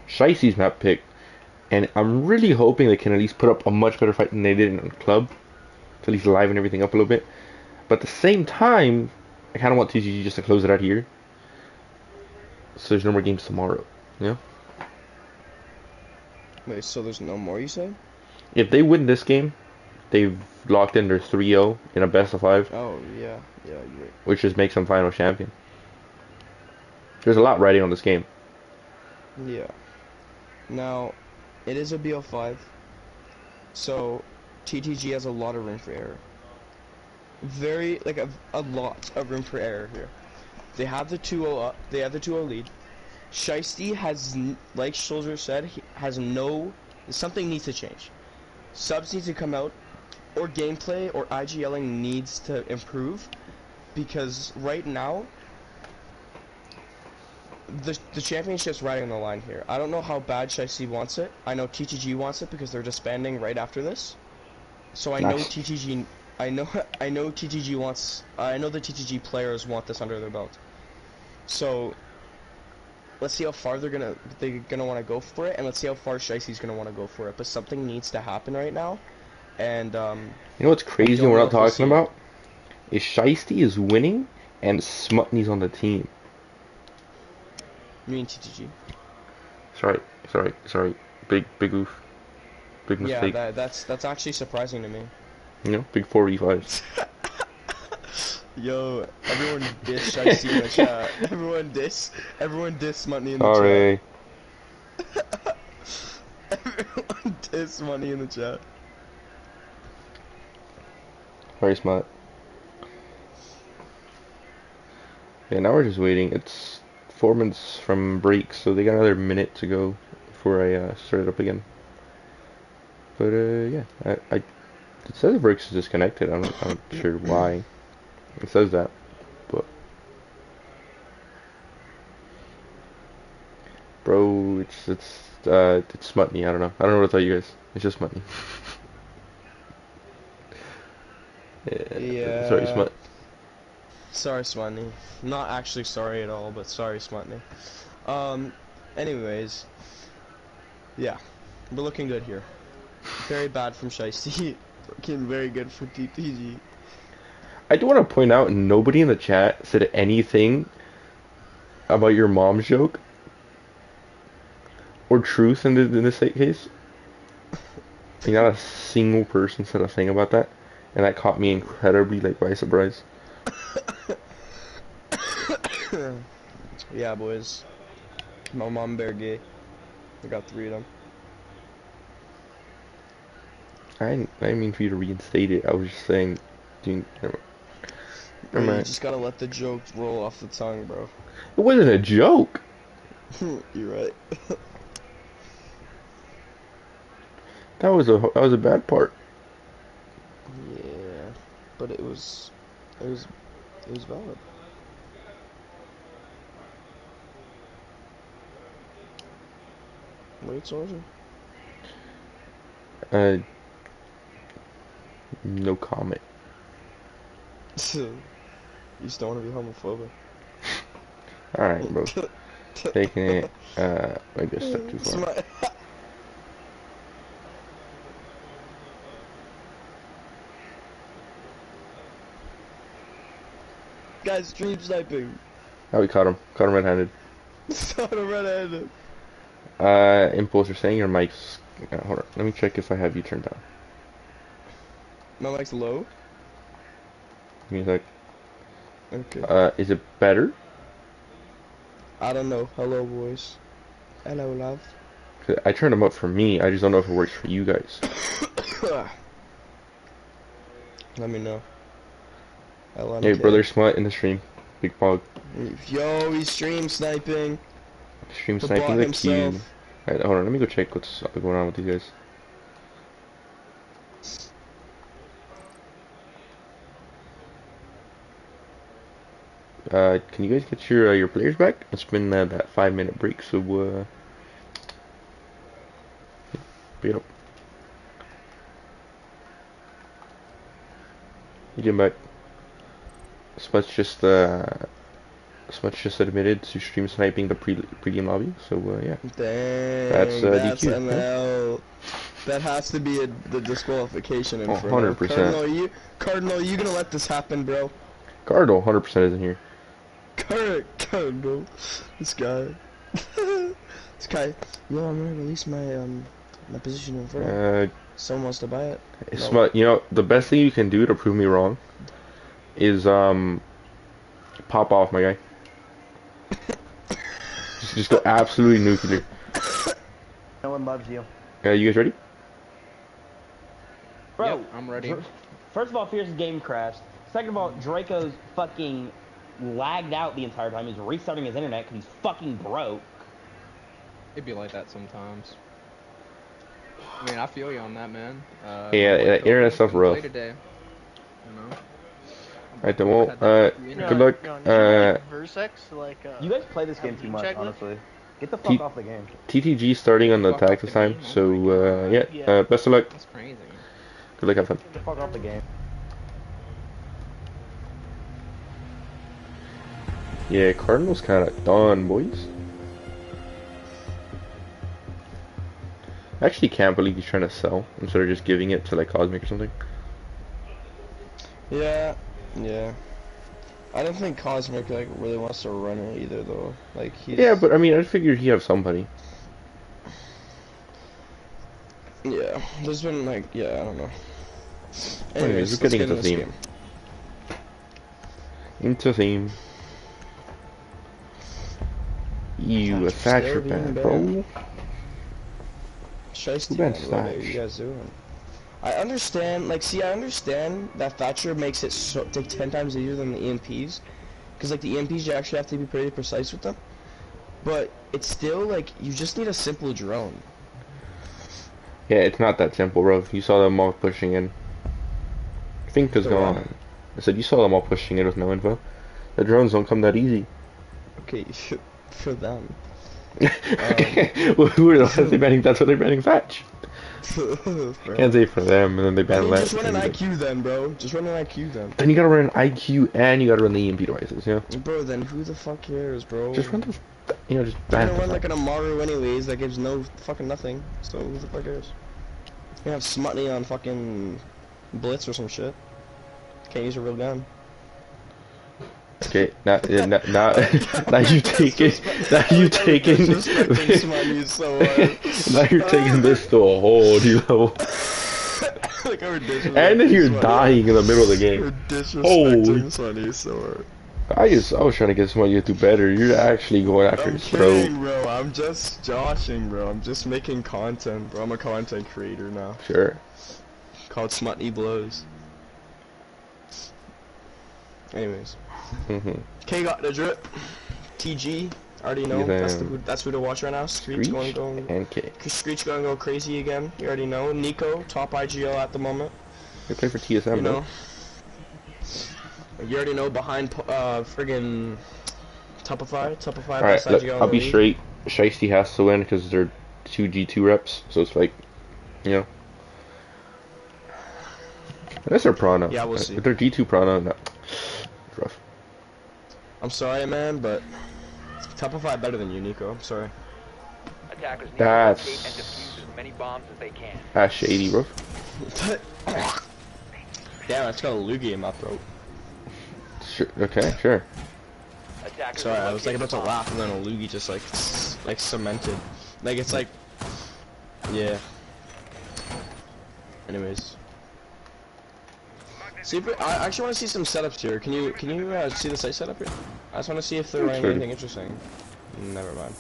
Shicey's map pick, and I'm really hoping they can at least put up a much better fight than they did in the club, to at least liven everything up a little bit. But at the same time, I kind of want TGG just to close it out here, so there's no more games tomorrow. Yeah. Wait, so there's no more, you say? If they win this game, they've locked in their 3-0 in a best of 5. Oh, yeah, you're right. Which just makes them final champion. There's a lot riding on this game. Yeah. Now, it is a BO5, so TTG has a lot of room for error. A lot of room for error here. They have the 2-0 up. They have the 2-0 lead. Shiesty has, like Soldier said, something needs to change. Subs need to come out, or gameplay or IGLing needs to improve, because right now the championship's riding on the line here. I don't know how bad Shiesty wants it. I know TTG wants it because they're disbanding right after this. So I know TTG. I know TTG wants. I know the TTG players want this under their belt. So let's see how far they're gonna want to go for it, and let's see how far Shiesty's gonna want to go for it. But something needs to happen right now. And you know what's crazy we're not talking about? Is Shiesty is winning and Smutney's on the team. You mean TTG? Sorry. Big oof. Big mistake. Yeah, that's actually surprising to me. You know, big 4v5s. Yo, everyone diss Shiesty in the chat. Everyone diss Smutney in the chat. Everyone diss Smutney in the chat. Very smart. Yeah, now we're just waiting. It's 4 minutes from break, so they got another minute to go before I start it up again. But yeah, it says Bricks is disconnected. I'm not sure why it says that, but bro, it's Smutney. I don't know. I don't know what to tell you guys. It's just Smutney. Yeah. Sorry, Smut. Sorry, Smutney. Not actually sorry at all, but sorry, Smutney. Anyways, yeah, we're looking good here. Very bad from Shiesty. Looking very good for TTG. I do want to point out, nobody in the chat said anything about your mom's joke or truth in this case. Like, not a single person said a thing about that, and that caught me incredibly by surprise. Yeah, boys. My mom bear gay. I got 3 of them. I didn't mean for you to reinstate it. I was just saying, dude, never You mind. just gotta let the joke roll off the tongue, bro. It wasn't a joke. You're right. That was a bad part. Yeah, but it was valid. Wait, Soldier. No comment. You just don't want to be homophobic. Alright, bro. Taking it, maybe a step too far. Guys, stream sniping. Oh, we caught him. Caught him red-handed. Caught him red-handed. Impulse, you're saying your mic's... hold on. Let me check if I have you turned down. My mic's low? Give me a sec. Okay. Is it better? I don't know. Hello, boys. Hello, love. I turned them up for me. I just don't know if it works for you guys. Let me know. LMK. Hey, brother Smut in the stream. Big Pog. Yo, he's stream sniping. Stream The sniping bot the himself. queue. Alright, hold on. Let me go check what's going on with these guys. Can you guys get your players back? It's been that 5-minute break, so pick it up. You get back. Smut's just admitted to stream sniping the pre-game lobby, so yeah. Dang, That's that's DQ. ML. That has to be the disqualification. Oh, 100%. Cardinal, you gonna let this happen, bro? Cardinal 100% isn't here. Cardinal, this guy. This guy. Yo, I'm gonna release my my position in Inferno. Someone wants to buy it. Smut, you know, the best thing you can do to prove me wrong is pop off, my guy. just go absolutely nuclear. No one loves you. You guys ready? Bro, yep, I'm ready. First of all, Fierce's game crashed. Second of all, Draco's fucking lagged out the entire time. He's restarting his internet because he's fucking broke. It'd be like that sometimes. I mean, I feel you on that, man. Yeah, internet stuff rough. Today, you know? Alright, then well, good luck. Versex, like, You guys play this game too much, checklist? honestly. Get the fuck off the game. TTG starting on the attack this time, so yeah, best of luck. That's crazy. Good luck, have fun. Get the fuck off the game. Yeah, Cardinals kind of done, boys. I actually can't believe he's trying to sell instead of just giving it to like Cosmic or something. Yeah. I don't think Cosmic like really wants to run it either, though. Like he's... Yeah, but I mean, I figured he'd have somebody. Yeah, there's been like, yeah, I don't know. Anyways, we're getting into theme. Into theme. You a Thatcher fan, bro. Shiesty, what are you guys doing? I understand, like, see, I understand that Thatcher makes it take 10 times easier than the EMPs. Because, like, the EMPs, you actually have to be pretty precise with them. But it's still, like, you just need a simple drone. Yeah, it's not that simple, bro. You saw them all pushing in. Think is gone. I said you saw them all pushing in with no info. The drones don't come that easy. Okay, for them. Well, who are the ones they banning? That's what they're banning Thatch. Can't say for them, and then they ban Just run an IQ then, bro. Just run an IQ then. Then you gotta run an IQ and you gotta run the EMP devices, you know? Bro, then who the fuck cares, bro? Just run the, you know, just ban. I'm gonna run like an Amaru anyways, that gives no fucking nothing. So who the fuck cares? You have Smutney on fucking Blitz or some shit. Can't use a real gun. Okay, now you taking now you're taking this to a whole new level. Like and then you're dying in the middle of the game. I was trying to get somebody to do better. You're actually going after his throat. Bro, I'm just joshing, bro. I'm just making content, bro. I'm a content creator now. Sure. Called Smutney Blows. Anyways. K got the drip. TG, already know. That's who to watch right now. Screech going and K. Screech going to go crazy again. You already know. Nico, top IGL at the moment. They play for TSM, you know. You already know behind friggin' Tupify. Alright, look, I'll be straight. Shiesty has to win because they're 2 G2 reps, so it's like, you know. Unless they're Prana. Yeah, we'll see. If they're G2 Prana, no. It's rough. I'm sorry, man, but Tupify better than you, Nico. I'm sorry. Attackers need to locate and defuse as many bombs as they can. That's shady, bro. Damn, I just got a loogie in my throat. Sure, okay, sure. Sorry, I was like about to laugh and then a loogie just like cemented. Like it's like, yeah. Anyways. See if I actually want to see some setups here. Can you see the site setup here? I just want to see if they're running anything interesting. Never mind.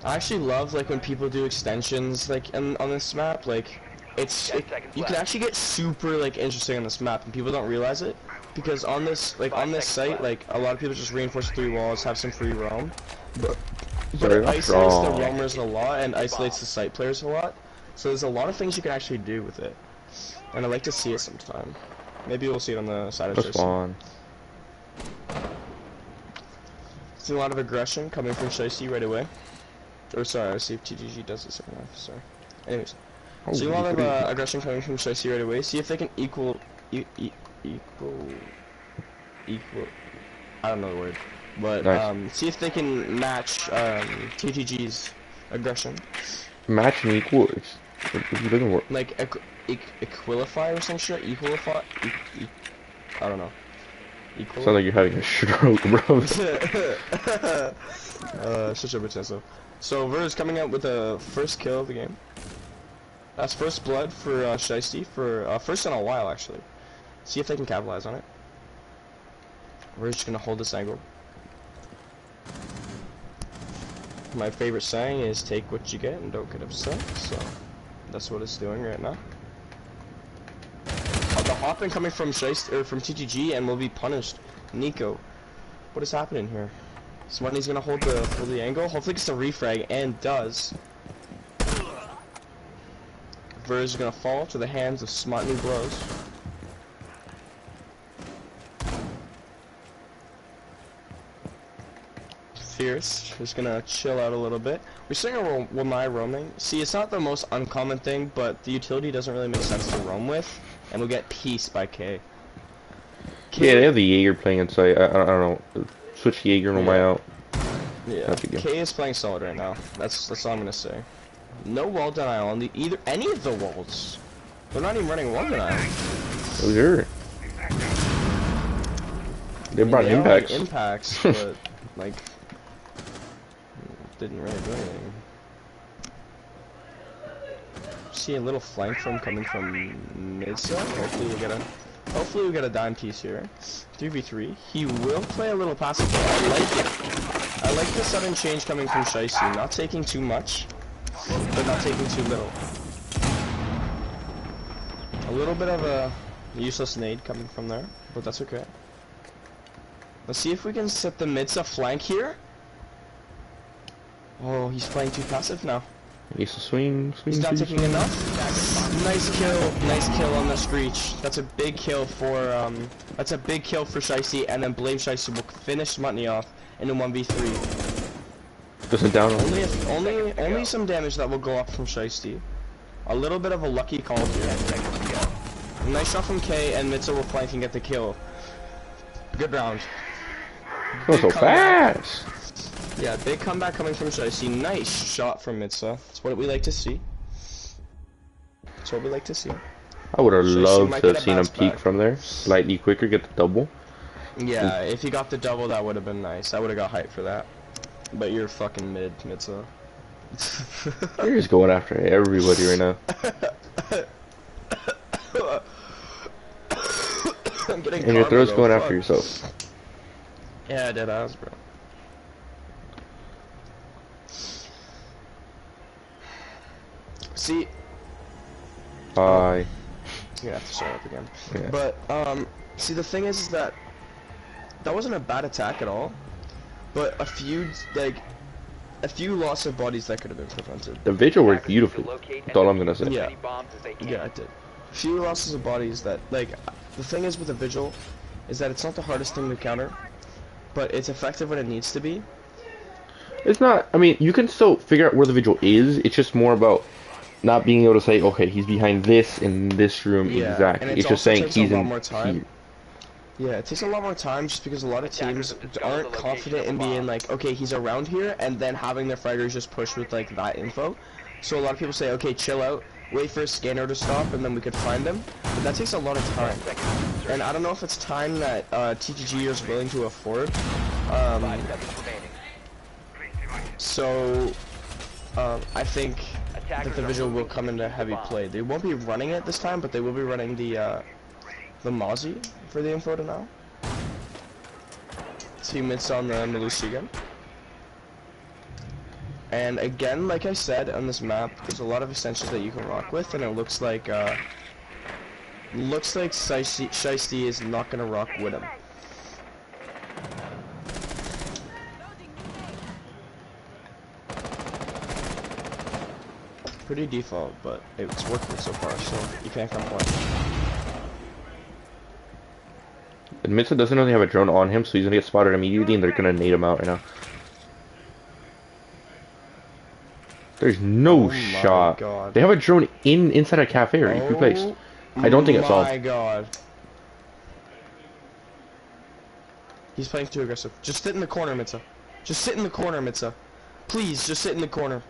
I actually love like when people do extensions like on this map. Like, you can actually get super like interesting on this map, and people don't realize it because on this site, like a lot of people just reinforce 3 walls, have some free roam, but it isolates the roamers a lot and isolates the site players a lot. So there's a lot of things you can actually do with it, and I like to see it sometime. Maybe we'll see it on the side of Shiesty. See a lot of aggression coming from Shiesty right away. Or sorry, I see if TGG does this second half. Sorry. Anyways, see a lot of aggression coming from Shiesty right away. See if they can equal. I don't know the word, but nice. See if they can match TTG's aggression. Match and equal. It doesn't work. Like equalify or some shit. Equalify. I don't know. Equal. Sounds like you're having a stroke, bro. Such a bitch. So Ver's coming out with the first kill of the game. That's first blood for Shiesty for first in a while actually. See if they can capitalize on it. We're just gonna hold this angle. My favorite saying is take what you get and don't get upset, so that's what it's doing right now. The hopping coming from Shiesty or from TGG and will be punished. Nico, what is happening here? Smutny's gonna hold the angle. Hopefully gets a refrag and does. Verz is gonna fall to the hands of Smutny Bros. Fierce is gonna chill out a little bit. We're seeing with my roaming. See, it's not the most uncommon thing, but the utility doesn't really make sense to roam with, and we'll get Peace by K. Yeah, they have the Jaeger playing inside. I don't know. Switch Jaeger on my out. Yeah, K is playing solid right now. That's all I'm gonna say. No wall denial on any of the walls. They're not even running wall denial. Oh, sure. They brought impacts. Impacts, but like didn't really do anything. See a little flank coming from mid side. Hopefully we get a dime piece here. 3v3. He will play a little passive. I like it. I like the sudden change coming from Shiesty. Not taking too much, but not taking too little. A little bit of a useless nade coming from there, but that's okay. Let's see if we can set the Midsa flank here. Oh, he's playing too passive now. He's a swing. He's not taking enough. Nice kill on the Screech. That's a big kill for Shiesty, and then Blame Shiesty will finish Smutny off in a 1v3. Doesn't down only some damage that will go up from Shiesty. A little bit of a lucky call here. Nice shot from K, and Mitsa will flank and get the kill. Good round. Go so fast. Yeah, big comeback coming from Shiesty. Nice shot from Mitsa. That's what we like to see. That's what we like to see. I would have loved to have seen him peek from there. Slightly quicker, get the double. Yeah, if he got the double, that would have been nice. I would have got hyped for that. But you're fucking mid, Mitsa. You're just going after everybody right now. And your throat's going after yourself. Yeah, dead ass, bro. See, Bye. you have to start up again. Yeah. But see, the thing is that wasn't a bad attack at all. But a few loss of bodies that could have been prevented. The vigil worked beautifully. That's all I'm gonna say. Yeah, yeah, it did. A few losses of bodies that, like, the thing is with a vigil, is that it's not the hardest thing to counter, but it's effective when it needs to be. It's not. I mean, you can still figure out where the vigil is. It's just more about not being able to say, okay, he's behind this in this room exactly. And it's just saying he's in here. Yeah, it takes a lot more time just because a lot of teams aren't confident in being like, okay, he's around here, and then having their fraggers just push with like that info. So a lot of people say, okay, chill out, wait for a scanner to stop, and then we could find them. But that takes a lot of time. And I don't know if it's time that TGG is willing to afford. So I think that the visual will come into heavy play. They won't be running it this time, but they will be running the Mozzie for the info to now. Teammates on the Malusi again. And again, like I said, on this map, there's a lot of extensions that you can rock with, and it looks like Shiesty is not gonna rock with him. Pretty default, but it's working so far, so you can't complain. Admits it doesn't really have a drone on him, so he's gonna get spotted immediately, and they're gonna nade him out right now. There's no shot. God. They have a drone inside a cafe already replaced. I don't think it's all. Oh my god. He's playing too aggressive. Just sit in the corner, Mitza. Just sit in the corner, Mitza. Please, just sit in the corner.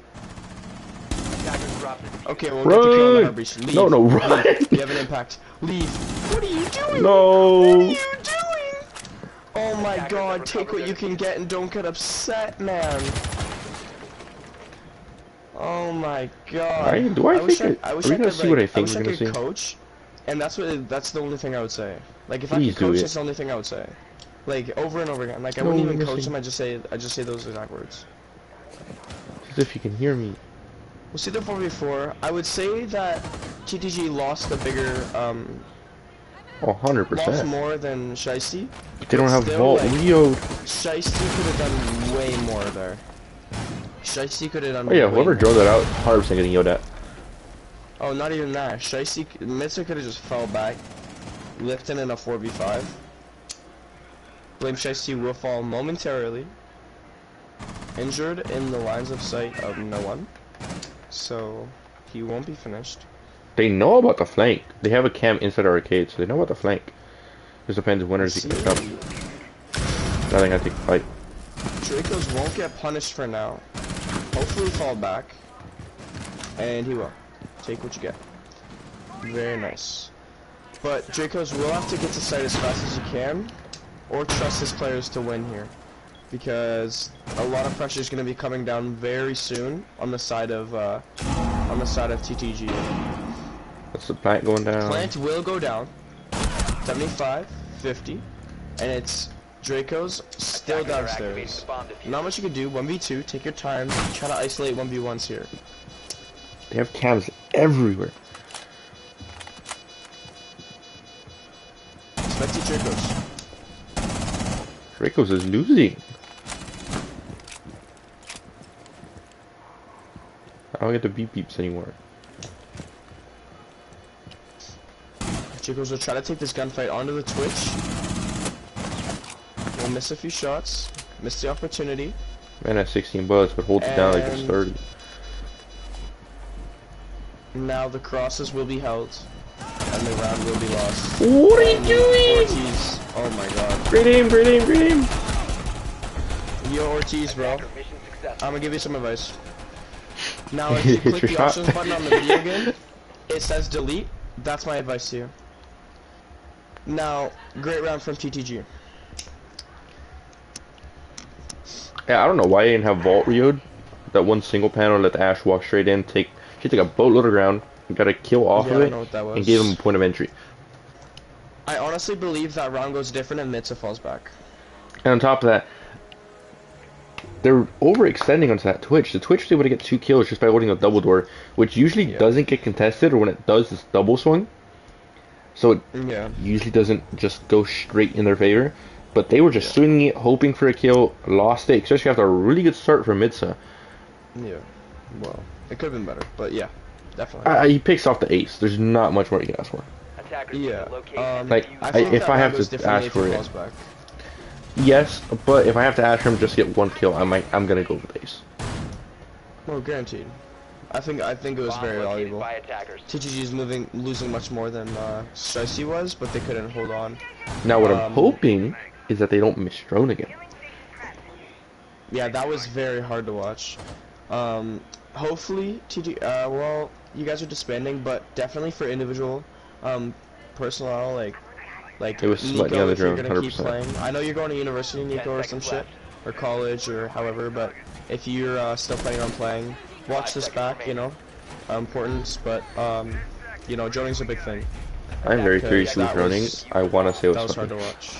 Okay, we'll get the kill on the breach. Leave. No, run. You have an impact. Leave. What are you doing? No. What are you doing? Oh my god, take what you can get and don't get upset, man. Oh my god. I wish I could coach, and that's the only thing I would say. Like if I could coach, that's the only thing I would say. Like over and over again. Like I wouldn't even coach them. I just say those exact words. As if you can hear me. We'll see the 4v4. I would say that TTG lost the bigger 100%. Lost more than Shiesty. But they don't have still, Vault Leo. Shiesty could have done way more there. Shiesty could have done. Oh yeah, whoever drove that out, 100% getting yelled at. Oh, not even that. Shiesty, Mitza could have just fell back, lifting in a 4v5. Blame Shiesty will fall momentarily. Injured in the lines of sight of no one, so he won't be finished. They know about the flank. They have a cam inside our arcade, so they know about the flank. Just depends when he can up. Nothing. I take a fight. Dracos won't get punished for now. Hopefully fall back. And he will. Take what you get. Very nice. But Dracos will have to get to site as fast as you can, or trust his players to win here. Because a lot of pressure is going to be coming down very soon on the side of TTG. That's the plant going down. Plant will go down. 75, 50, and it's Draco's still downstairs. Not much you can do. 1v2. Take your time. Try to isolate 1v1s here. They have cams everywhere. Expect Dracos. Dracos is losing. I don't get the beep beeps anymore. Dracos will try to take this gunfight onto the Twitch. We'll miss a few shots. Miss the opportunity. Man has 16 bullets, but holds it down like it's 30. Now the crosses will be held, and the round will be lost. What are you doing? Ortiz. Oh my god. Great aim, great aim, great aim. Yo, Ortiz, bro. I'm gonna give you some advice. Now, if you click the options button on the video game, it says delete. That's my advice to you. Now, great round from TTG. Yeah, I don't know why they didn't have Vault Reod. That one single panel, let the Ash walk straight in, she took a boatload of ground, got a kill off of it, and gave him a point of entry. I honestly believe that round goes different and Mitza falls back. And on top of that, they're overextending onto that Twitch. The Twitch is able to get 2 kills just by holding a double door, which usually doesn't get contested, or when it does, it's double swing. So it usually doesn't just go straight in their favor. But they were just swinging it, hoping for a kill, lost it, especially after a really good start for Mitza. Yeah, well, it could have been better, but yeah, definitely. He picks off the ace. There's not much more you can ask for. Yeah, like, if I have to ask for it. Yes, but if I have to ask for him just to get 1 kill, I'm gonna go with ace. Well, guaranteed. I think it was very valuable. TGG is losing much more than Shiesty was, but they couldn't hold on. Now what I'm hoping is that they don't miss drone again. Yeah, that was very hard to watch. Hopefully TG. Well, you guys are disbanding, but definitely for individual personnel, like it was Nico, slightly on the drone, you're gonna keep 100%. playing. I know you're going to university, Nico, or some shit, or college, or however. But if you're still planning on playing, watch this back. You know, importance. But you know, droning's a big thing. I'm very curious who's droning. I want to say it that was hard to watch.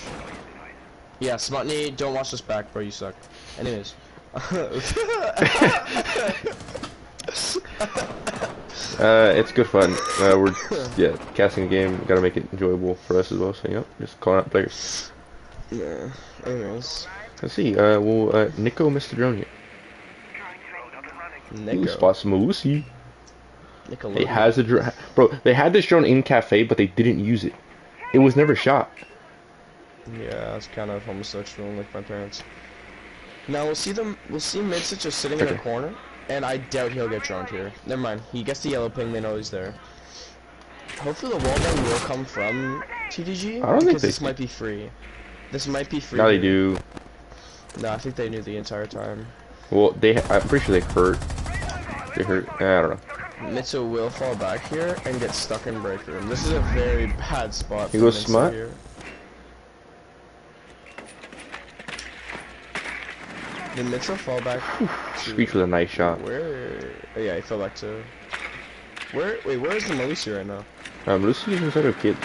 Yeah, Smutney, don't watch this back, bro. You suck. Anyways, It's good fun. We're yeah casting a game. Gotta make it enjoyable for us as well. So yeah, just calling out players. Yeah. Anyways. Let's see. Nico missed the drone here. Ooh, Nico. spot smoothie. Nickelodeon. They has a drone, bro. They had this drone in cafe, but they didn't use it. It was never shot. Yeah, it's kind of homosexual, like my parents. Now we'll see them. We'll see Midsit just sitting in a corner, and I doubt he'll get droned here. Never mind. He gets the yellow ping. They know he's there. Hopefully the wall bang will come from TDG. I don't think this might be free. This might be free. Now they do. No, I think they knew the entire time. Well, I'm pretty sure they hurt. They hurt. I don't know. Mitsu will fall back here and get stuck in break room. This is a very bad spot. He goes smut. Here. Did Mitchell fall back? Screech with a nice shot. Where? Oh, yeah, he fell back to. Where? Wait, where is the Malusi right now? Lucy is inside of kids.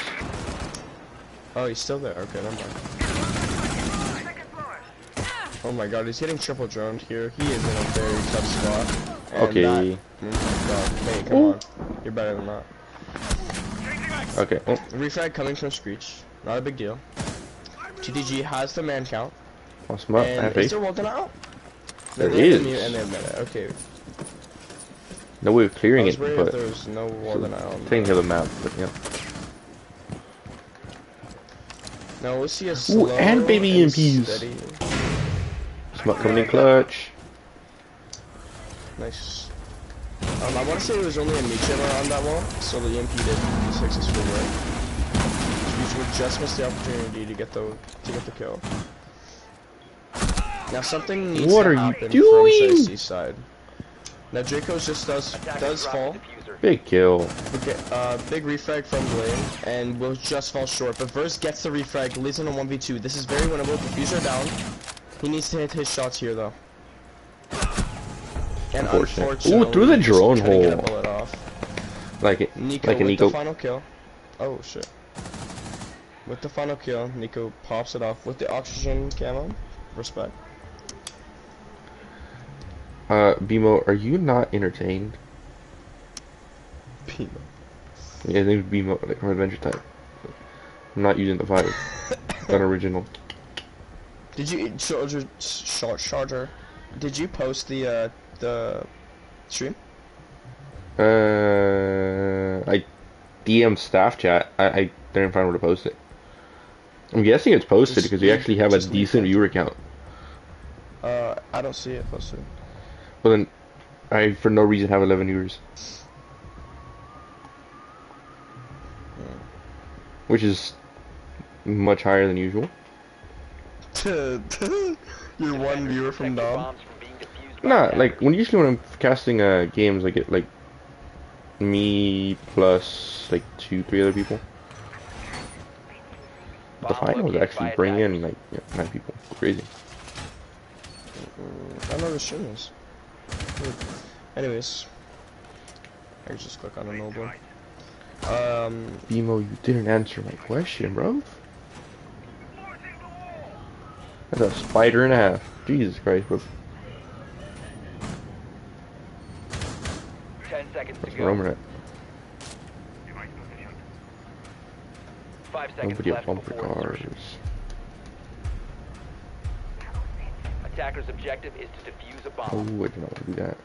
Oh, he's still there. Okay, never mind. Oh my god, he's getting triple droned here. He is in a very tough spot. And Okay. Oh my god. Hey, come on. You're better than that. Okay. Oh. Refrag coming from Screech. Not a big deal. TDG has the man count. Oh, smart. And is there Walden out? There They is. And they admit it. Okay. No way of I clearing was it, worried but if there was no Walden out. taking care of the map. But yeah. Now we'll see a slow and baby EMPs. steady. Smart coming in clutch. Nice. I want to say it was only a meat jammer on that wall, so the EMP did successfully work. We just missed the opportunity to get the kill. Now something needs What to are you happen doing? from Shiesty's side. Now Draco's just does fall. Big kill. Big refrag from Blaine, and will just fall short. But Verse gets the refrag, leads on a 1v2. This is very winnable. Diffuser down. He needs to hit his shots here though. And unfortunately, Ooh, through the drone couldn't get a hole. bullet off. Like it. Nico Like a with Nico. the final kill. Oh shit. With the final kill, Nico pops it off with the oxygen camo. Respect. Bimo, are you not entertained? Pino. Yeah, I think Bimo, like from Adventure Time. I'm not using the vibe. That original. Did you Charger? Did you post the stream? I DM staff chat. I didn't find where to post it. I'm guessing it's posted because we actually have a decent viewer count. I don't see it posted. Well then, I for no reason have 11 viewers. Which is much higher than usual. You're one viewer from Dom. Nah, like usually when I'm casting games, I get like me plus like 2-3 other people. The finals actually bring in like 9 people. Crazy. I know the stream is. Anyways, I can just click on a noble. Bimo, you didn't answer my question, bro. That's a spider and a half. Jesus Christ, bro. 10 seconds to That's go. Roman at. 5 seconds Nobody left have bumper before cars. insertion. Attacker's objective is to defuse a Oh, bomb. I do not want to do that.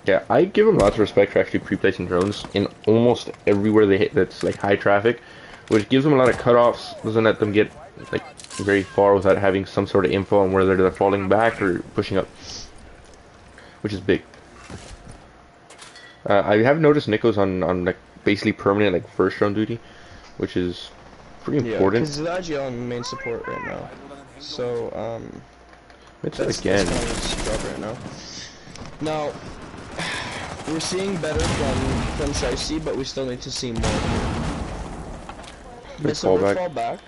Yeah, I give them lots of respect for actually pre-placing drones in almost everywhere they hit that's like high traffic, which gives them a lot of cutoffs, doesn't let them get like very far without having some sort of info on whether they're falling back or pushing up, which is big. I have noticed Nico's on like basically permanent like first drone duty, which is pretty important. Because he's actually on main support right now. So It's again. That's his job right now. Now we're seeing better from Shiesty, but we still need to see more. Good Fall fallback. back.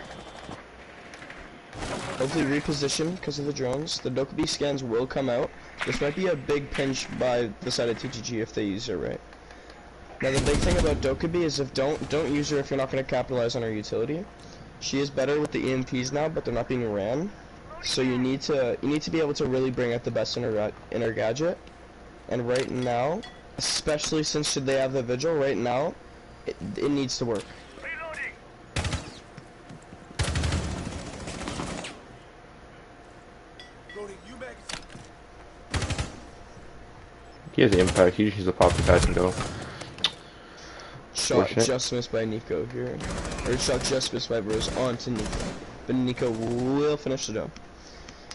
Hopefully reposition because of the drones. The Dokkaebi scans will come out. This might be a big pinch by the side of TGG if they use her right. Now the big thing about Dokkaebi is if don't use her if you're not going to capitalize on her utility. She is better with the EMPs now, but they're not being ran. So you need to be able to really bring out the best inner gadget. And right now, especially since they have the vigil, right now, it needs to work. He has impact. He just needs to pop the patch and go. Shot just missed by Nico here. Or shot just missed by Bruce onto Nico. But Nico will finish the job.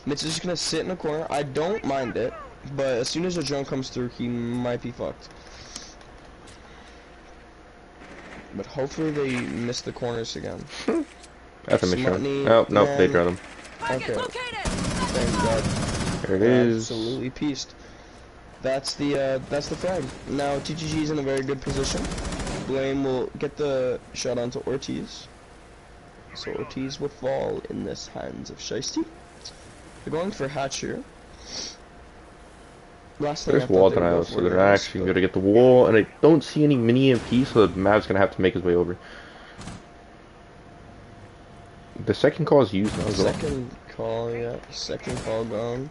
Mitch is just gonna sit in the corner. I don't mind it, but as soon as the drone comes through, he might be fucked. But hopefully they miss the corners again. That's a mission. Oh, nope, they got him. Okay. Thank God. There it is. Absolutely pieced. That's the flag. Now TGG is in a very good position. Blame will get the shot onto Ortiz. So Ortiz will fall in the hands of Shiesty. They're going for hatch here. There's wall denial, so they're actually going to get the wall, and I don't see any mini MP, so the Mav's going to have to make his way over. The second call is used now as well. Second call, yeah. Second call gone.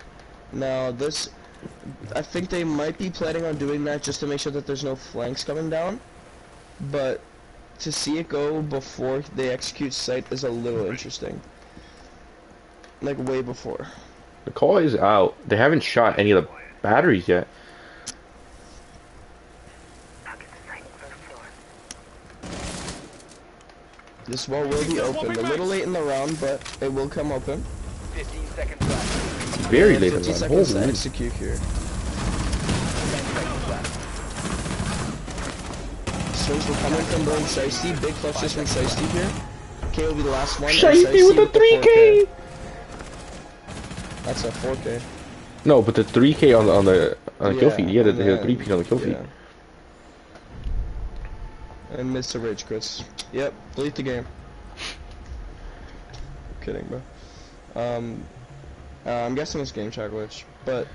Now this, I think they might be planning on doing that just to make sure that there's no flanks coming down. But to see it go before they execute sight is a little interesting. Like way before. The call is out. They haven't shot any of the batteries yet. This wall will be open. A little late in the round, but it will come open. 15 seconds left. Very late in 50 the seconds round. to execute here. 10 seconds left. Swings will come in from Burn Shiesty. Big clutches from Shiesty here. K will be the last one. Shiesty with the 3K! That's a 4K. No, but the 3K on the kill feed. Yeah, the 3P on the kill feed. Yeah. And Mr. Rage Chris. Yep, delete the game. Kidding, bro. I'm guessing it's game chat glitch, but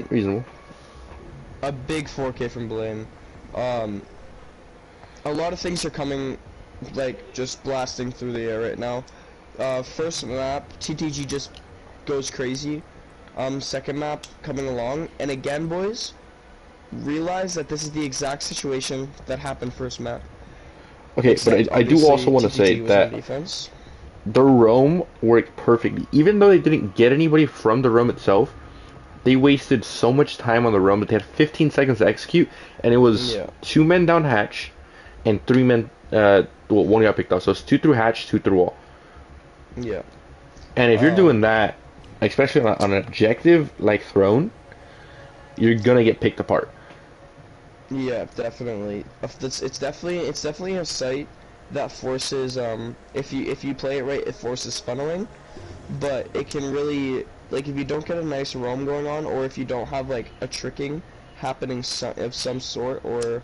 reasonable. A big 4K from Blame. A lot of things are coming, like just blasting through the air right now. First map, TTG just goes crazy. Second map coming along, and again, boys, realize that this is the exact situation that happened first map. Okay, but I do also want to say that the roam worked perfectly. Even though they didn't get anybody from the roam itself, they wasted so much time on the roam that they had 15 seconds to execute, and it was 2 men down hatch, and 3 men, well, 1 got picked up, so it's 2 through hatch, 2 through wall. Yeah. And if you're doing that, especially on an objective like Throne, you're gonna get picked apart. Yeah, definitely. It's definitely a site that forces if you play it right, it forces funneling, but it can really, like, if you don't get a nice roam going on, or if you don't have like a tricking happening of some sort, or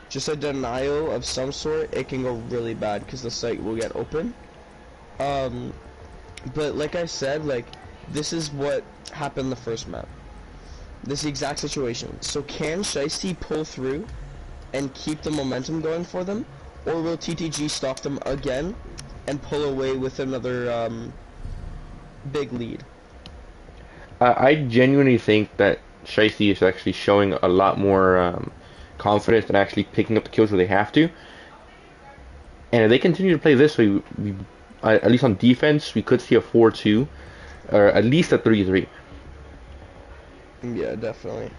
just a denial of some sort, it can go really bad because the site will get open. But like I said, like, this is what happened the first map. This is the exact situation. So can Shiesty pull through and keep the momentum going for them, or will TTG stop them again and pull away with another big lead? I genuinely think that Shiesty is actually showing a lot more confidence and actually picking up the kills where they have to. And if they continue to play this way, at least on defense, we could see a 4-2, or at least a 3-3. Yeah, definitely.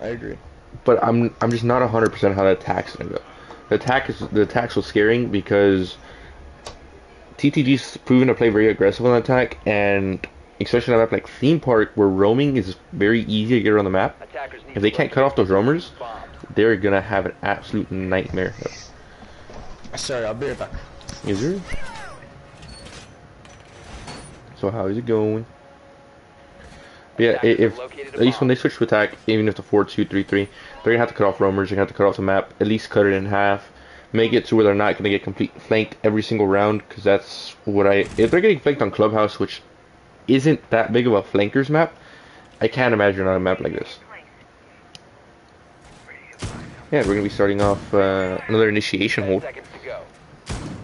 I agree. But I'm just not 100% how the attack's gonna go. The attack's so scaring because TTG's proven to play very aggressive on the attack, and especially on a map like Theme Park, where roaming is very easy to get around the map. If they can't cut off those roamers, they're gonna have an absolute nightmare. Sorry, I'll be right back. Is there? So how is it going? But yeah, if at least when they switch to attack, even if the 4-2-3-3, they're gonna have to cut off roamers. They're gonna have to cut off the map. At least cut it in half. Make it to where they're not gonna get complete flanked every single round. Because that's what if they're getting flanked on Clubhouse, which isn't that big of a flankers map, I can't imagine on a map like this. Yeah, we're gonna be starting off another initiation hold.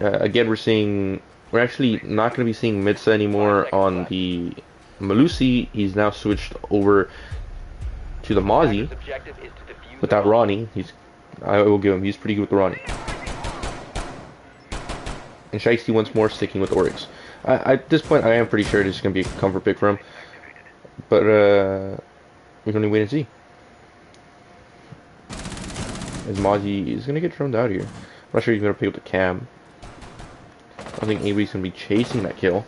Again, we're actually not gonna be seeing Midsa anymore on the Malusi, he's now switched over to the Mozzie Objective is to defuse with that Ronnie. I will give him, he's pretty good with the Ronnie. And Shiesty once more sticking with Oryx. At this point, I am pretty sure this is going to be a comfort pick for him. But, we can only wait and see. As Mozzie is going to get thrown out here. I'm not sure he's going to pick up the cam. I don't think anybody's going to be chasing that kill.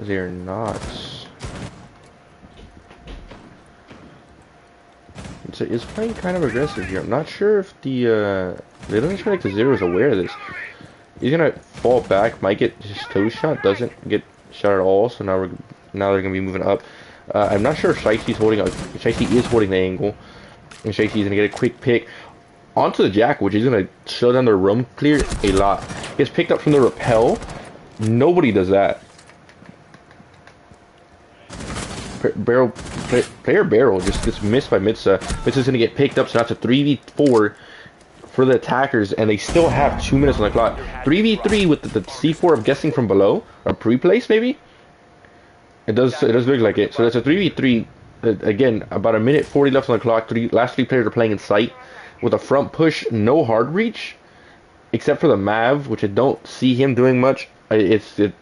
They're not. It's playing kind of aggressive here. I'm not sure if the doesn't seem like the Zero is aware of this. He's gonna fall back, might get his toe shot, doesn't get shot at all. So now they're gonna be moving up. I'm not sure if Shiesty's holding. Shiesty is holding the angle, and Shiesty's gonna get a quick pick onto the Jack, which is gonna slow down the room clear a lot. Gets picked up from the rappel. Nobody does that. Player barrel just gets missed by Mitsa. Mitsa's gonna get picked up, so that's a 3v4 for the attackers, and they still have 2 minutes on the clock. 3v3 with the C4, I'm guessing from below, or pre-place maybe. It does look like it. So that's a 3v3. Again, about a minute 40 left on the clock. Last three players are playing in sight with a front push, no hard reach, except for the Mav, which I don't see him doing much. I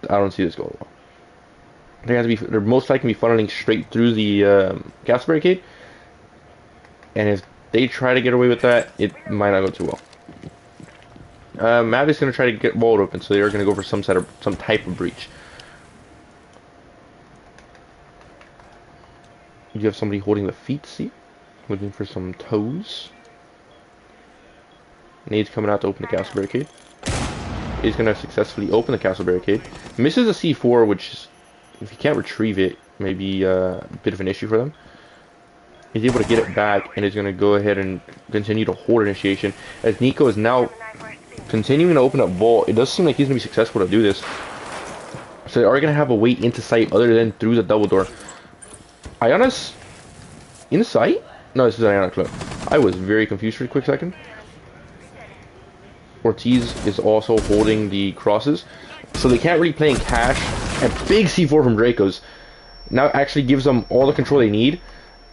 don't see this going well. They're most likely be funneling straight through the gas barricade, and if they try to get away with that, it might not go too well. Mav is going to try to get walled open, so they are going to go for some type of breach. You have somebody holding the feet seat, looking for some toes. Nade's coming out to open the castle barricade. He's going to successfully open the castle barricade. Misses a C4, which is, if he can't retrieve it, maybe a bit of an issue for them. He's able to get it back, and is going to go ahead and continue to hold initiation. As Nico is now continuing to open up vault, it does seem like he's going to be successful to do this. So they are going to have a way into sight other than through the double door. Ayana's in sight? No, this is Ayana Club. I was very confused for a quick second. Ortiz is also holding the crosses, so they can't really play in cash. And big C4 from Draco's now actually gives them all the control they need,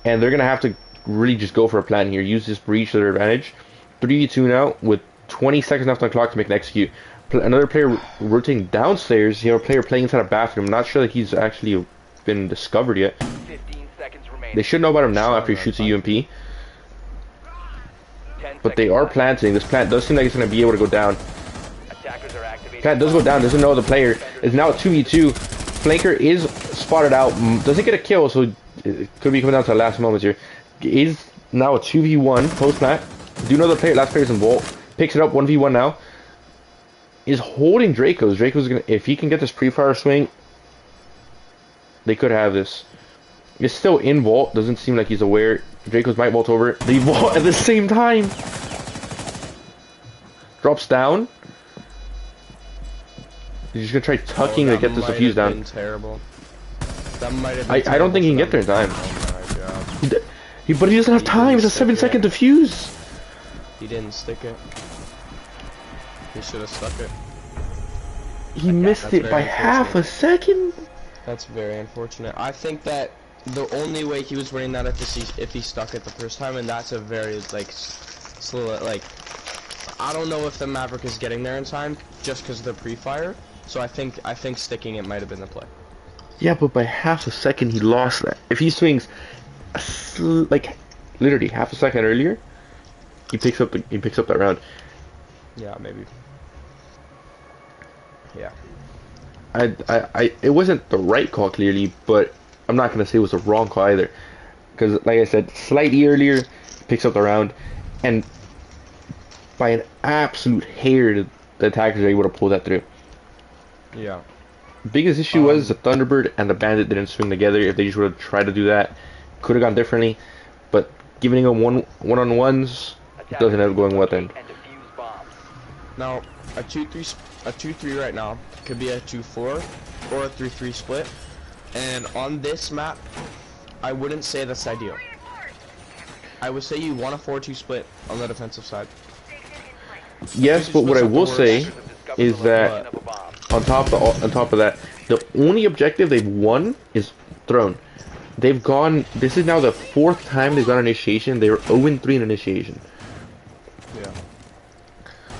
and they're gonna have to really just go for a plan here. Use this breach to their advantage. 3v2 now with 20 seconds left on the clock to make an execute. Another player rotating downstairs. You have a player playing inside a bathroom. I'm not sure that he's actually been discovered yet. 15 seconds remaining. They should know about him now after he shoots a UMP. But they are planting. This plant does seem like it's going to be able to go down. Plant does go down. Doesn't know the player. It's now a 2v2. Flanker is spotted out. Doesn't get a kill, so it could be coming down to the last moments here. Is now a 2v1 post plant. Do know the player. Last player's in vault. Picks it up 1v1 now. Is holding Draco's. Draco's gonna, if he can get this pre-fire swing, they could have this. It's still in vault. Doesn't seem like he's aware. Draco's might vault over. They vault at the same time. Drops down. He's just gonna try tucking to get this defuse down. Terrible. That might have been I don't think he can get there in time. Oh my God. But he doesn't have time. It's a 7-second defuse. He didn't stick it. He should have stuck it. He missed it by half a second. That's very unfortunate. I think that the only way he was winning that if he stuck it the first time, and that's a very slow, I don't know if the Maverick is getting there in time just because of the pre-fire. So I think sticking it might have been the play. Yeah, but by half a second he lost that. If he swings like literally half a second earlier, he picks up that round. Yeah, maybe. Yeah. It wasn't the right call clearly, but I'm not gonna say it was the wrong call either, because like I said, slightly earlier, picks up the round, and by an absolute hair, the attackers are able to pull that through. Yeah. Biggest issue was the Thunderbird and the Bandit didn't swing together. If they just would have tried to do that, could have gone differently. But giving them one-on-ones doesn't end up going well then. Now a 2-3 right now could be a 2-4 or a 3-3 split, and on this map, I wouldn't say that's ideal. I would say you want a 4-2 split on the defensive side. Yes, but what I will say is that on top of that, the only objective they've won is throne. They've gone. This is now the 4th time they've gone initiation. They were 0-3 in initiation. Yeah.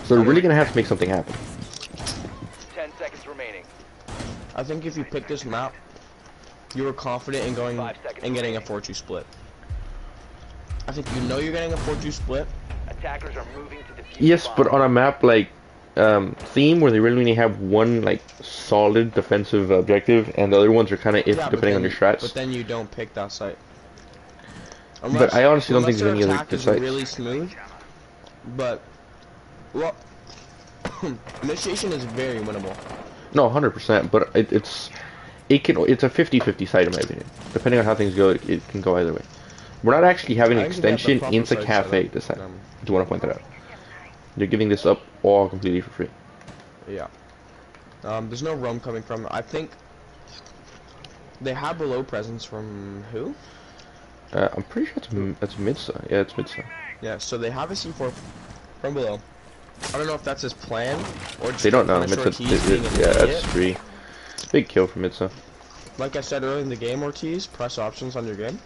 So they're really gonna have to make something happen. 10 seconds remaining. I think if you pick this map, you were confident in going 5 seconds and getting a remaining. 4-2 split. I think you know you're getting a 4-2 split. Attackers are moving to defuse Yes, the but bomb. on a map like Theme, where they really only have one like solid defensive objective, and the other ones are kind of Yeah, depending on your strats. But then you don't pick that site. But I honestly don't think unless there's any their other attack good is sites. really smooth. But well, initiation is very winnable. No, 100%. But it's a 50-50 site in my opinion. Depending on how things go, it can go either way. We're not actually having an I think they have the extension proper into site Cafe set up. this time. I do want to point that out. They're giving this up all completely for free. Yeah. There's no roam coming from. I think they have below presence from who? I'm pretty sure it's Midsa. Yeah, it's Midsa. Yeah. So they have a C4 from below. I don't know if that's his plan or just They don't know. punish Midsa, Ortiz being an yeah, idiot. that's free. Big kill from Midsa. Like I said earlier in the game, Ortiz, press options on your game,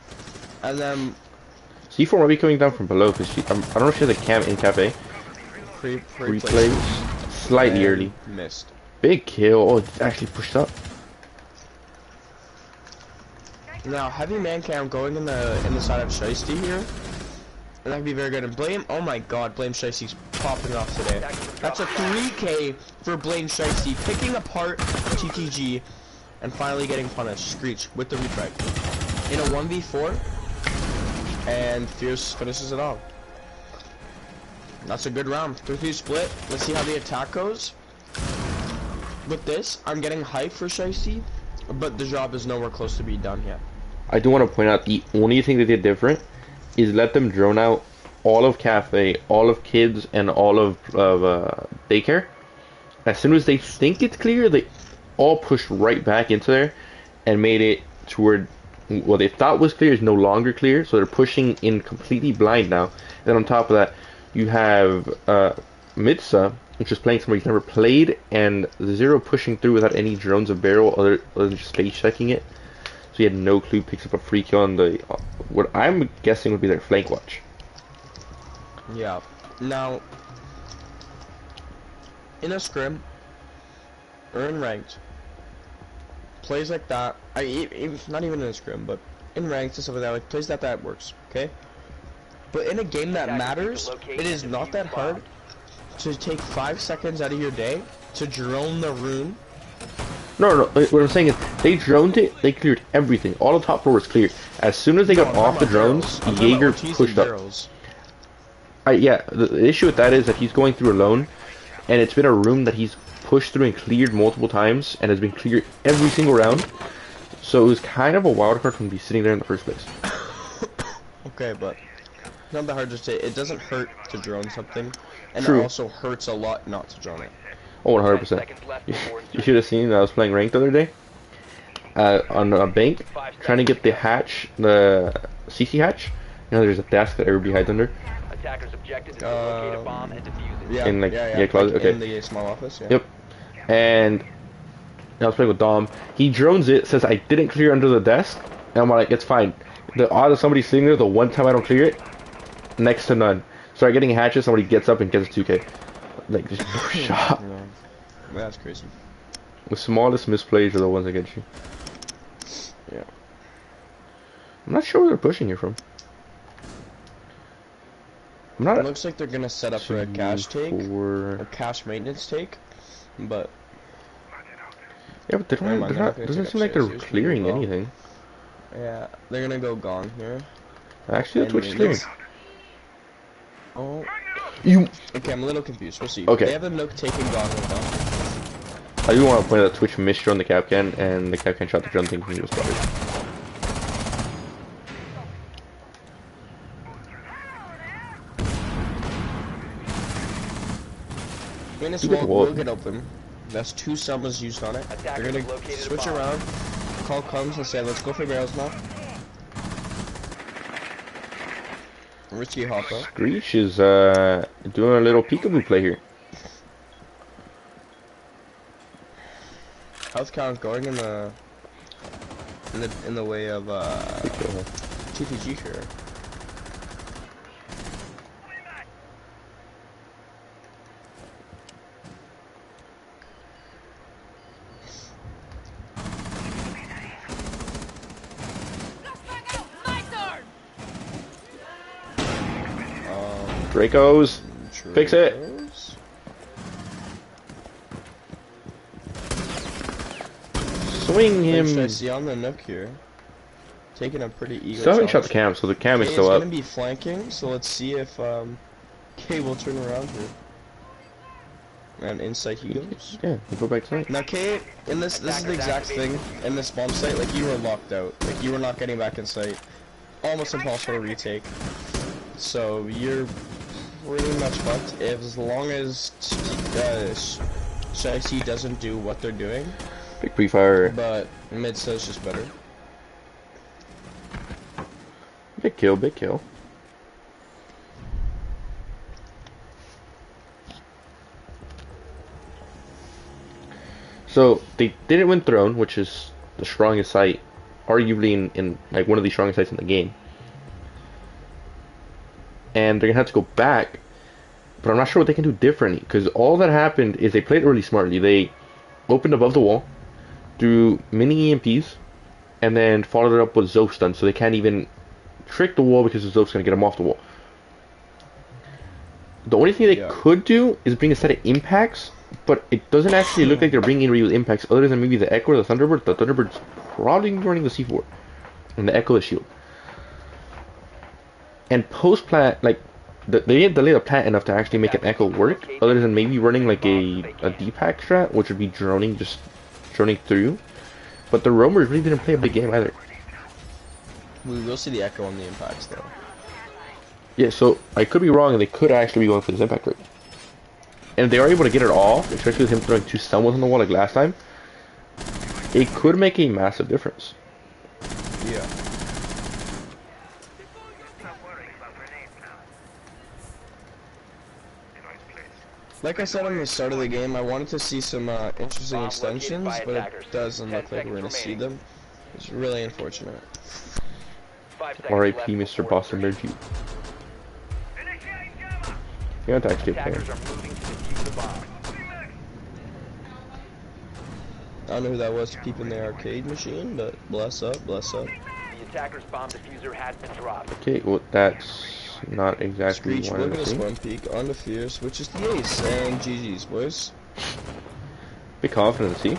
and then C4 might be coming down from below because I don't know if she has a cam in Cafe. Replays slightly and early. Missed. Big kill. Oh, it's actually pushed up. Now heavy man cam going in the side of Shiesty here. And that could be very good. And Blame, oh my god, Blame Shiesty's popping off today. That's a 3K for Blame Shiesty, picking apart TTG and finally getting punished. Screech with the refrag. In a 1v4. And Fierce finishes it off. That's a good round. 3-3 split. Let's see how the attack goes. With this, I'm getting hyped for Shiesty, but the job is nowhere close to be done yet. I do want to point out the only thing they did different is let them drone out all of Cafe, all of Kids, and all of Daycare. As soon as they think it's clear, they all push right back into there and made it to where what they thought was clear is no longer clear, so they're pushing in completely blind now. And then on top of that, you have Midsa, which is playing somebody he's never played, and Zero pushing through without any drones of barrel other than just face checking it. So he had no clue, picks up a free kill on the what I'm guessing would be their flank watch. Yeah. Now, in a scrim, or in ranked, plays like that, not even in a scrim, but in ranked and stuff like that, like plays that works, okay? But in a game that matters, it is not that hard to take 5 seconds out of your day to drone the rune. No, what I'm saying is they droned it, they cleared everything. All the top floor was cleared. As soon as they got off the drones, Jaeger pushed up. Yeah, the issue with that is that he's going through alone, and it's been a room that he's pushed through and cleared multiple times, and has been cleared every single round. So it was kind of a wild card from be sitting there in the first place. Okay, but not that hard to say. It doesn't hurt to drone something, and True. it also hurts a lot not to drone it. Oh, 100%. You should have seen I was playing ranked the other day on a bank, trying to get the hatch, the CC hatch. You know, there's a desk that everybody hides under. Attackers objective is to locate a bomb and defuse it. Yeah, In, like, yeah, closet, like okay. in the small office. Yeah. Yep. And I was playing with Dom. He drones it, says I didn't clear under the desk, and I'm like, it's fine. The odds of somebody sitting there, the one time I don't clear it, next to none. Start getting hatches, somebody gets up and gets a 2K. Like, just no shot. Yeah. That's crazy. The smallest misplays are the ones that get you. Yeah. I'm not sure where they're pushing here from. I'm not. It looks like they're gonna set up for a cash take, For... a cash maintenance take, but Yeah, but they don't. Never mind, They're they're not. not gonna Doesn't take seem like they're upstairs, usually clearing well. anything. yeah, they're gonna go gong here. Actually, that's And what you're clearing. maintenance. Oh, You. okay, I'm a little confused. We'll see. Okay. They have the Nook taking gong with them. I do want to point out that Twitch missed on the Capcan, and the Capcan shot the drum thinking he was spotted. Minus You got the will wall. get open. That's 2 summons used on it. They're gonna switch around. Call comes and say, let's go for barrels now. Risky hopper. Screech is doing a little peekaboo play here. health count going in the way of TPG here. Dracos. Fix it. Swing him. I see on the nook here. Taking a pretty eager Still haven't charge. shot the cam, so the cam is K still is up. gonna be flanking, so let's see if K will turn around here. And inside he goes. Yeah, we'll go back tonight. Now K, in this is the exact thing in this bomb site. Like you were locked out. Like you were not getting back in sight. Almost impossible to retake. So you're pretty much fucked. If as long as Shiesty doesn't do what they're doing. Big pre-fire. But mid says just better. Big kill, big kill. So they didn't win Throne, which is the strongest site, arguably in like one of the strongest sites in the game. And they're gonna have to go back, but I'm not sure what they can do differently, because all that happened is they played really smartly. They opened above the wall, threw mini EMPs, and then followed it up with Zoe stun, so they can't even trick the wall because the Zoe's gonna get them off the wall. The only thing they could do is bring a set of impacts, but it doesn't actually look like they're bringing real impacts other than maybe the Echo or the Thunderbird. The Thunderbird's probably running the C4, and the Echo the shield. And post-plant, like, they didn't delay the plant enough to actually make an Echo work, other than maybe running like a D-pack strat, which would be droning through. But the roamers really didn't play a big game either. We will see the Echo on the impacts though. Yeah, so I could be wrong, and they could actually be going for this impact rate. And if they are able to get it off, especially with him throwing 2 stumbles on the wall like last time, it could make a massive difference. Yeah. Like I said on the start of the game, I wanted to see some interesting extensions, but it doesn't look like we're going to see them. It's really unfortunate. R.I.P. Mr. Boston Bear Jeep. You have to actually play him. I don't know who that was peeping the arcade machine, but bless up, bless up. The attacker's bomb diffuser has been dropped. Okay, well that's not exactly Screech, what I look at wanted to this see. one peek on the fierce, which is the ace, and GG's, boys. Big confidence, see?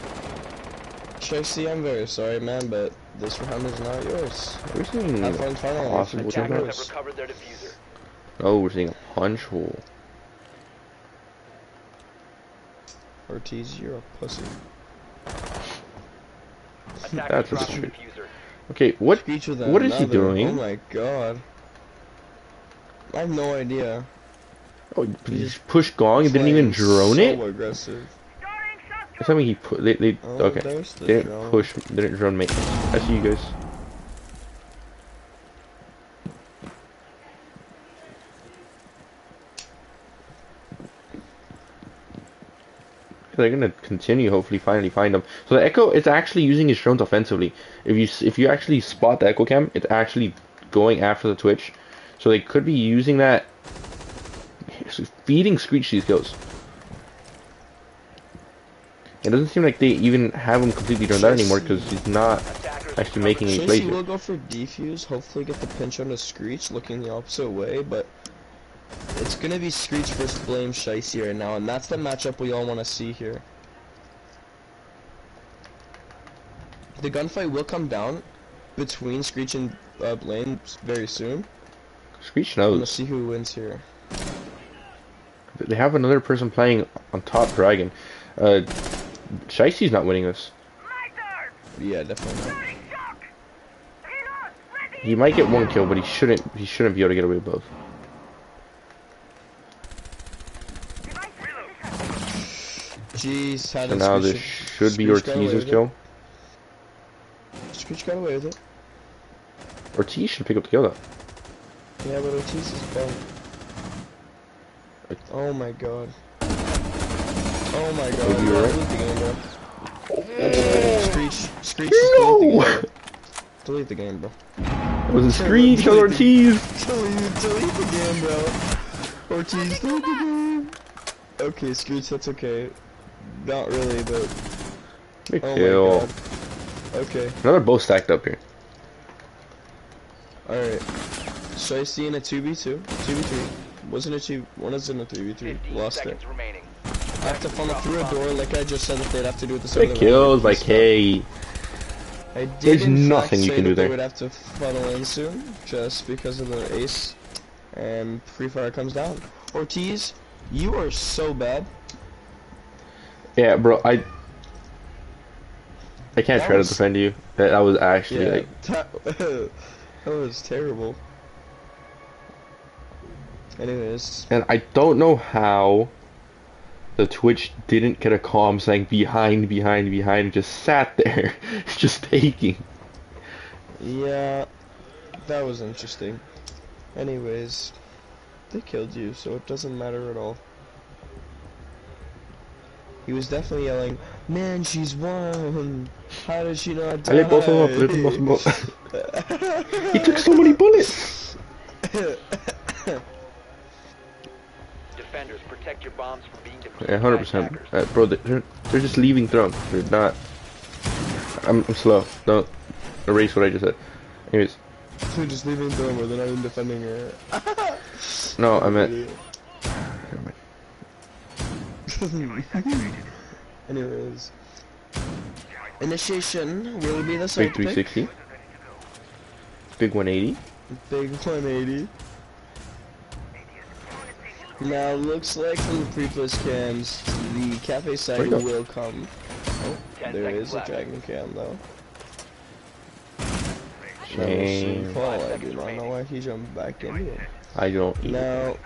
Shiesty, I'm very sorry, man, but this round is not yours. We're seeing Have fun finally. possible Attackers jump. have recovered their diffuser. Oh, we're seeing a punch hole. Ortiz, you're a pussy. Attackers That's a dropped the straight. diffuser. Okay, what Screech with what is he another. doing? Oh my god. I have no idea. Oh, he just pushed Gong and didn't even drone it? So aggressive. That's something he put. They Oh, okay. there's the Didn't drone. push. Didn't drone mate. I see you guys. They're gonna continue. Hopefully, finally find them. So the Echo is actually using his drones offensively. If you actually spot the Echo cam, it's actually going after the Twitch. So they could be using that, feeding Screech these kills. It doesn't seem like they even have him completely droned out anymore because he's not actually making any plays Shiesty here. will go for defuse, hopefully get the pinch on the Screech, looking the opposite way, but it's gonna be Screech versus Blame Shiesty right now, and that's the matchup we all want to see here. The gunfight will come down between Screech and Blame very soon. Screech Let's knows. see who wins here. They have another person playing on top Dragon. Shiesty's not winning this. Yeah, definitely not. He might get 1 kill, but he shouldn't be able to get away with both. Jeez, how So did now this Screech should be got away Ortiz's with it? kill. Screech got away with it. Ortiz should pick up the kill though. Yeah, but Ortiz is bum. Oh my god. Oh my god. Are you alright? Lose the game, bro. Screech, No! delete the game, bro. It was a Screech on Ortiz. Delete the game, bro. Ortiz, delete the game. Okay, Screech, that's okay. Not really, but... Big Oh kill. my god. Okay, Now they're both stacked up here. alright. Shiesty in a 2v2? 2v3. Wasn't a 2... One is in a 3v3. 15 Lost it. seconds remaining. I have to funnel through a door like I just said that they'd have to do at the start Big of the kills by round. K. I did There's in nothing fact you say can do that they there. would have to funnel in soon, just because of the ace, and Free Fire comes down. Ortiz, you are so bad. Yeah, bro, I can't That try was- to defend you. That was actually Yeah, like that was terrible. Anyways, and I don't know how the Twitch didn't get a comm saying behind, just sat there, just taking. yeah, that was interesting. Anyways, they killed you, so it doesn't matter at all. He was definitely yelling, "Man, she's won! How did she not die?" I lit both of them up, He took so many bullets! Defenders, protect your bombs from being defused. Yeah, by 100%. attackers. Bro, they're just leaving throne. They're not... I'm slow. Don't erase what I just said. Anyways, They're just leaving them where they're not even defending her. no, I meant... Never mind. Anyways. Initiation will be the Big side pick. 360. Big 180. Big 180. Now, looks like from the pre-plus cams, the cafe side Where'd it go? will come. Oh, 10 there seconds is a left. dragon cam, though. Shame. Paul, I do not know why he jumped back in here. I don't eat. Now,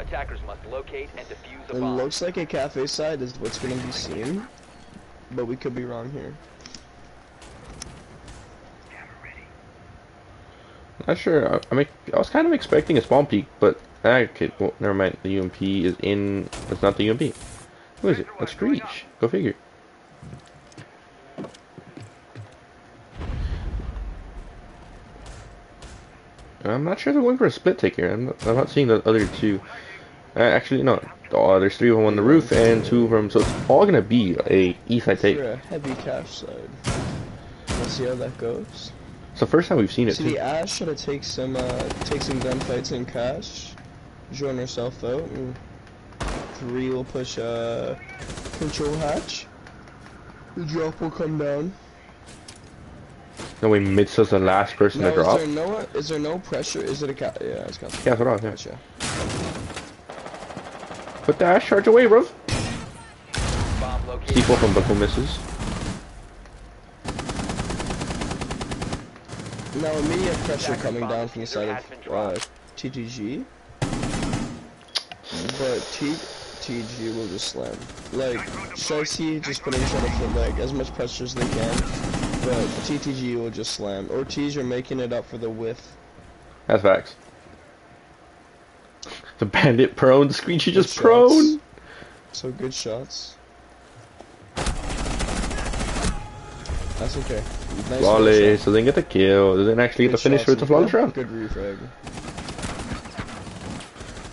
Attackers must locate and defuse a it bomb. looks like a cafe side is what's going to be seen, but we could be wrong here. Not sure. I was kind of expecting a spawn peak, but okay. Well, never mind. The UMP is in. It's not the UMP. Who is it? That's Screech. Go figure. I'm not sure they're going for a split take here. I'm not seeing the other two. Actually, no. Oh, there's 3 of them on the roof and 2 of them. So it's all gonna be a east side take. For a heavy cash side. Let's see how that goes. It's the first time we've seen it. See, Too. the Ash should have take some gunfights in cash. Join herself out, and 3 will push control hatch. The drop will come down. No way, Mitsa's the last person Now, to drop. is there no pressure? Is it a cat? Yeah, it's got. Yeah, that's what I was. Yeah. Gotcha. Put the Ash charge away, bro. Bomb located. Sequel from Buckle misses. Now immediate pressure coming down from the side of TTG, but TTG will just slam. Like Shiesty just putting each other for like as much pressure as they can, but TTG will just slam. Ortiz, you're making it up for the width. That's facts. The bandit prone, Screechy Good just shots. prone. So good shots. That's okay. Nice Flawless, so they get the kill. They didn't actually get the finish with the flawless round. Good refrag.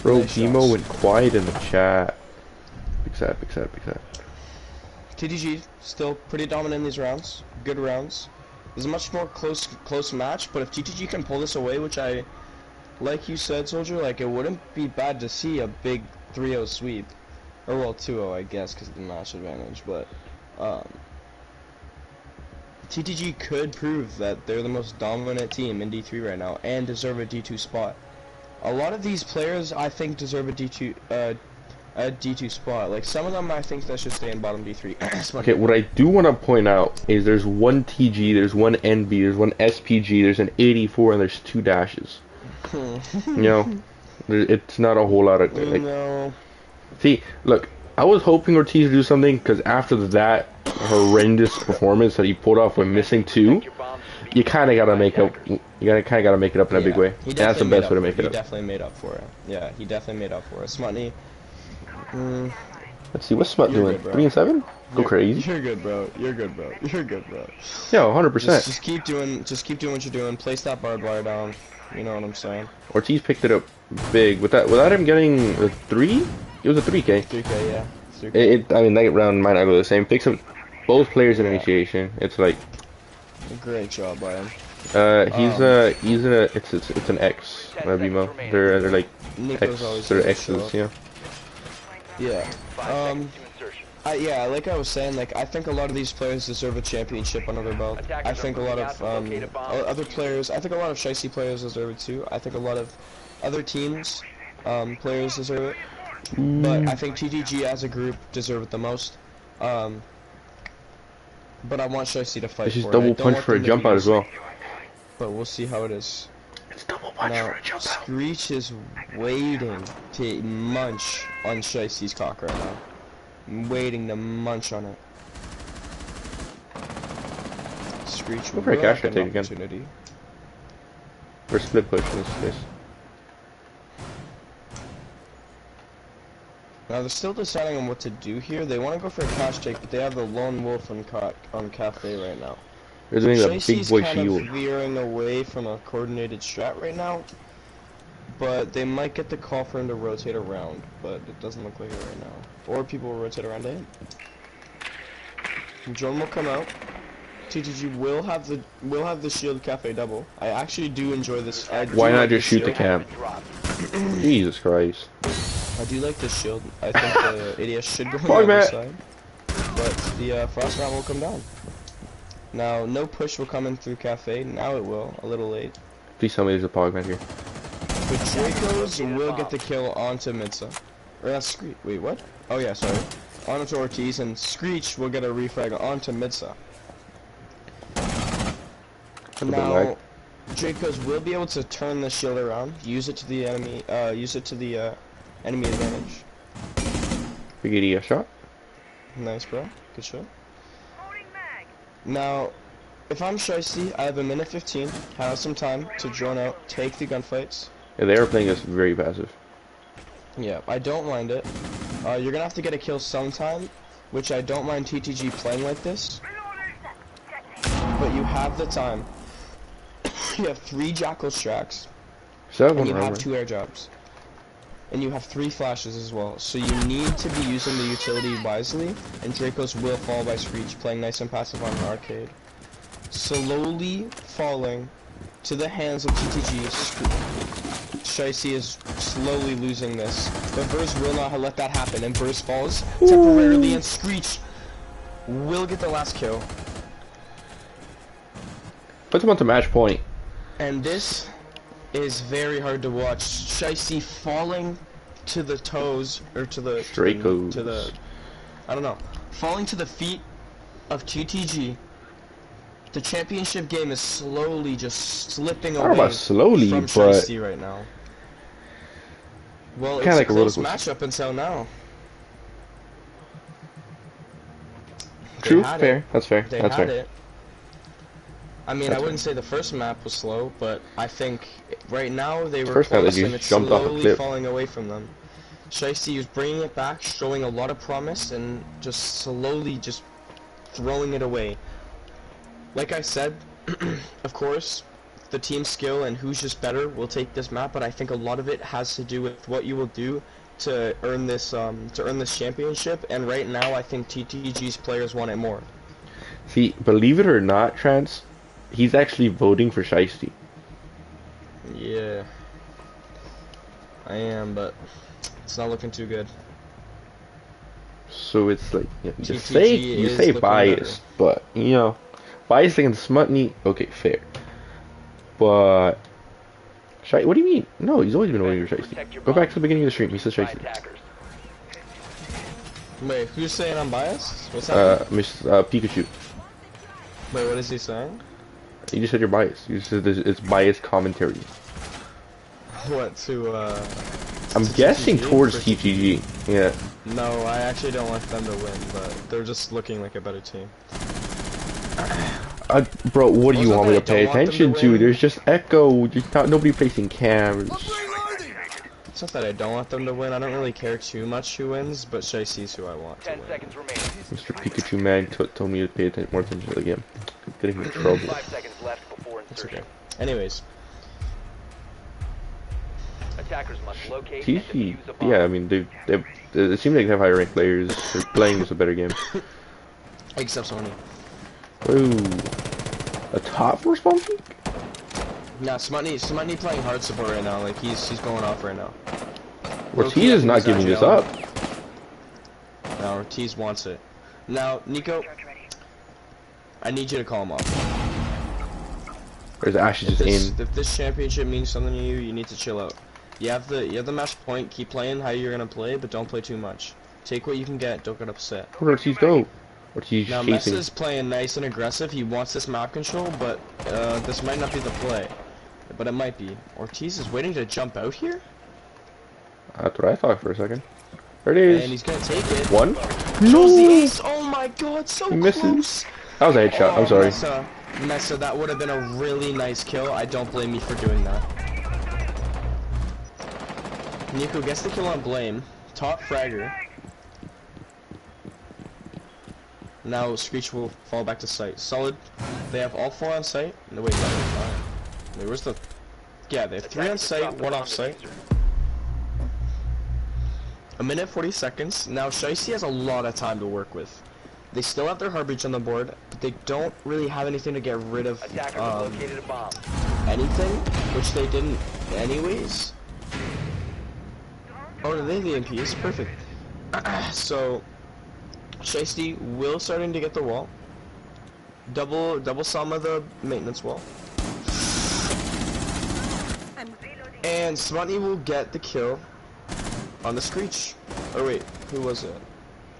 Bro, Nice Bimo shots. went quiet in the chat. Big sad, big sad, big sad. TTG still pretty dominant in these rounds. Good rounds. There's a much more close match, but if TTG can pull this away, which I, like you said, Soldier, like it wouldn't be bad to see a big 3-0 sweep. Or well, 2-0 I guess because of the match advantage, but TTG could prove that they're the most dominant team in D3 right now and deserve a D2 spot. A lot of these players I think deserve a D2 spot. Like some of them I think that should stay in bottom D3. Okay, what I do want to point out is there's one TG, there's one NB, there's one SPG, there's an 84, and there's 2 dashes. You know, it's not a whole lot of like. No. See, look, I was hoping Ortiz would do something because after that horrendous performance that he pulled off with missing 2, you kind of gotta make up. You kind of gotta make it up in a big way. He And that's the definitely best way to make it He up. definitely made up for it. Yeah, he definitely made up for it. Smutny. Let's see, what's Smut You're doing? good, bro. 3 and 7? Go crazy. You're good, bro. You're good, bro. You're good, bro. Yeah, 100%. Just keep doing what you're doing. Place that barbed wire down. You know what I'm saying? Ortiz picked it up big without him getting a 3. It was a 3K. 3K, yeah. 3K. I mean, that round might not go the same. Picks up both players in initiation. It's like Great job by him. he's in a it's an X BMO. They're like Nico's always X. They're gonna show X's, up. yeah. Yeah. 5 seconds to insertion. Yeah, like I was saying, like I think a lot of these players deserve a championship under their belt. I think a lot of other players, I think a lot of Shiesty players deserve it too. I think a lot of other teams players deserve it. But I think TTG as a group deserve it the most. But I want Shiesty to fight It's just for double it. I don't punch want for a them to jump out lose, as well. But we'll see how it is. It's double punch Now, for a jump out. Screech is waiting to munch on Shiesty's cock right now. I'm waiting to munch on it. Screech Go will for a cash have take an again. opportunity. Or split push in this case. Now they're still deciding on what to do here. They want to go for a cash take, but they have the lone wolf on Cafe right now. They're doing a Shiesty's big boy kind shield. of veering away from a coordinated strat right now, but they might get the call for him to rotate around, but it doesn't look like it right now. Or people will rotate around to him. Jordan will come out. TTG will have the shield Cafe double. I actually do enjoy this. Why not just shoot the shield. camp? Jesus Christ. I do like this shield. I think the ADS should go on Fog the other mat. side, but the frost mat will come down. Now, no push will come in through Cafe. Now it will, a little late. Please tell me there's a pog man here. But Dracos will get the kill onto Midsa. Or that's Screech. Wait, what? Oh yeah, sorry. Onto Ortiz, and Screech will get a refrag onto Midsa. Now, Dracos will be able to turn the shield around, use it to the enemy, enemy advantage. Big ADS shot. Nice, bro. Good shot. Now, if I'm Shiesty, I have a minute 15, have some time to drone out, take the gunfights. Yeah, they are playing us very passive. Yeah, I don't mind it. You're gonna have to get a kill sometime, which I don't mind TTG playing like this. But you have the time. You have 3 Jackal Straks, and you have 2 air jobs. And you have 3 flashes as well, so you need to be using the utility wisely, and Dracos will fall by Screech, playing nice and passive on an arcade. Slowly falling to the hands of TTG. Shiesty is slowly losing this, but Burst will not let that happen, and Burst falls temporarily, and Screech will get the last kill. Puts him onto match point. And this is very hard to watch. Shiesty falling to the toes, or to the Dracos. to the I don't know, falling to the feet of TTG. The championship game is slowly just slipping away. I don't know about slowly, from but Shiesty right now. Well, it's kinda a like a roller close coaster. matchup until now. True, had fair. it. That's fair. They That's had fair. it. I mean, That's I wouldn't say the first map was slow, but I think right now they were First map, they close, and just it's jumped off a slowly cliff. falling away from them. Shiesty is bringing it back, showing a lot of promise, and just slowly just throwing it away. Like I said, of course, the team skill and who's just better will take this map, but I think a lot of it has to do with what you will do to earn this championship. And right now, I think TTG's players want it more. See, believe it or not, Trans, he's actually voting for Shiesty. Yeah, I am, but it's not looking too good. So it's like you TTG is say looking bias, but you know, bias against Smutney. Okay, fair. But what do you mean? No, he's always been voting for Shiesty. Go back to the beginning of the stream. He says Shiesty. Wait, who's saying I'm biased? What's happening? Pikachu. Wait, what is he saying? You just said you're biased. You just said it's biased commentary. What, to I'm to guessing TTG? towards For TTG. Yeah. No, I actually don't want them to win, but they're just looking like a better team. Bro, what do you Wasn't want me to that I pay don't want them attention to to? win? There's just echo. There's not nobody placing cameras. It's not that I don't want them to win. I don't really care too much who wins, but Shiesty's who I want to 10 win. seconds remaining. Mr. Pikachu Mag told me to pay more attention to the game. Getting in trouble. 5 seconds left before It's insertion. okay. Anyways, Attackers must locate and TC, defuse a bomb. yeah, I mean, it seems like they have higher ranked players. They're playing just a better game. except Sony. Ooh. A top four spawn peak? Nah, Smutney playing hard support right now. Like he's going off right now. Ortiz is not giving this up. No, Ortiz wants it. Now, Nico, I need you to call him off. Or is Ashley just in? If this championship means something to you, you need to chill out. You have the match point. Keep playing how you're gonna play, but don't play too much. Take what you can get. Don't get upset. Where did Ortiz go? Ortiz Now chasing. Messa's playing nice and aggressive. He wants this map control, but this might not be the play. But it might be. Ortiz is waiting to jump out here, That's what I thought for a second. There it is. and he's gonna take it. One. Throws the No! ace. Oh my God, so He misses. close. That was a headshot. I'm sorry. Messa, that would have been a really nice kill. I don't blame you for doing that. Nico gets the kill on Blame. Top fragger. Now Screech will fall back to site. Solid. They have all 4 on site. No, wait, no, wait, where's the... Yeah, they have 3 on site, 1 off site. A minute 40 seconds. Now Shiesty has a lot of time to work with. They still have their Harbridge on the board, but they don't really have anything to get rid of Attackers have located a bomb. anything, which they didn't anyways. Oh, they have the MPs, perfect. So, Shiesty will starting to get the wall. Double Sama the maintenance wall. And Smutney will get the kill on the Screech. Oh wait, who was it?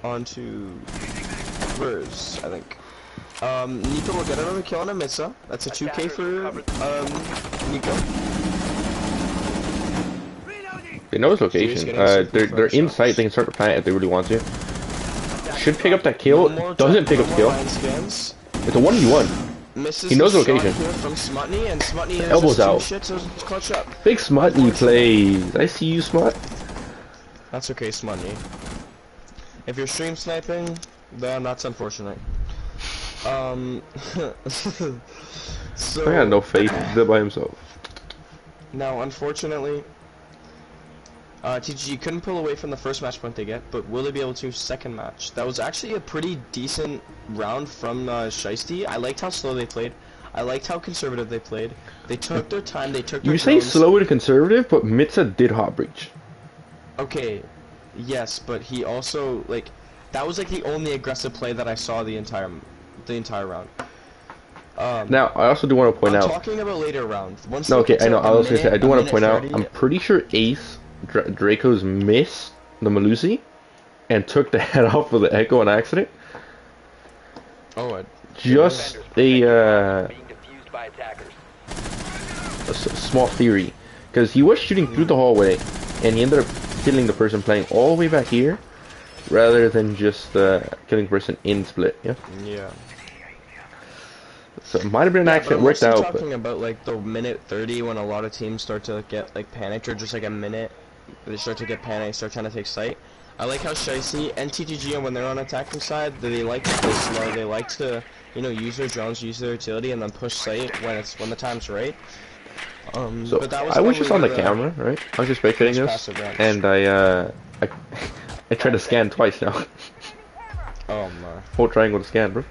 Onto Verse, I think. Nico will get another kill on a Mitsa. That's a 2k for Nico. They know his location. They're in sight. They can start to plant if they really want to. Should pick up that kill. Doesn't pick up the kill. It's a 1v1. Misses He knows the shot location. here from Smutney, and Smutney has Elbows just two out. shit, so it's clutch up. Big Smutney plays. I see you, Smut. That's okay, Smutney. If you're stream sniping, then that's unfortunate. So I got no faith. He's there by himself. now, unfortunately, TG couldn't pull away from the first match point they get, but will they be able to second match? That was actually a pretty decent round from Shiesty. I liked how slow they played. I liked how conservative they played. They took their time. They took their You say drones. slow and conservative, but Mitsa did hot breach. Okay, yes, but he also like that was like the only aggressive play that I saw the entire round. Now, I also do want to point I'm out. talking about later round. Once No, they okay, get I know. to I a was gonna say I minute- do a want to minute point out. 30 I'm pretty sure Ace Draco's missed the Malusi and took the head off of the Echo on accident. Oh, Just a Being defused by attackers. small theory, because he was shooting through the hallway, and he ended up killing the person playing all the way back here, rather than just killing the person in split. Yeah. yeah. So it might have been an accident, I'm worked mostly out, talking but about like the minute 30 when a lot of teams start to get like panicked, or just like a minute they start to get panicked, start trying to take sight. I like how Shiesty and TTG, when they're on attacking side, they like to play slow. They like to, you know, use their drones, use their utility, and then push sight when the time's right. so but that was I was just on the probably camera, right? I was just spectating this, passive round. and I tried to scan twice now. Oh my. Whole triangle to scan, bro.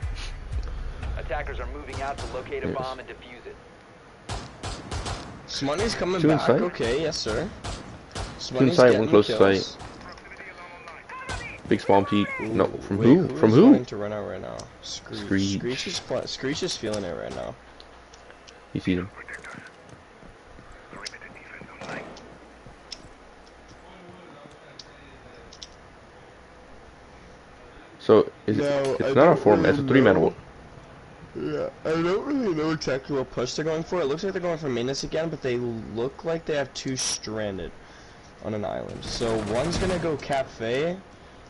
Attackers are moving out to locate a Yes. bomb and defuse it. Smutney's coming Two back. inside. Okay, yes sir. Two inside, one close to kills. sight. Big spawn peak. No, from Wait, who? From is who? wanting to run out right now? Screech. Screech is feeling it right now. You see him. So it's not a 4-man, it's a 3-man wall. Yeah, I don't really know exactly what push they're going for. It looks like they're going for maintenance again, but they look like they have 2 stranded on an island. So one's gonna go cafe,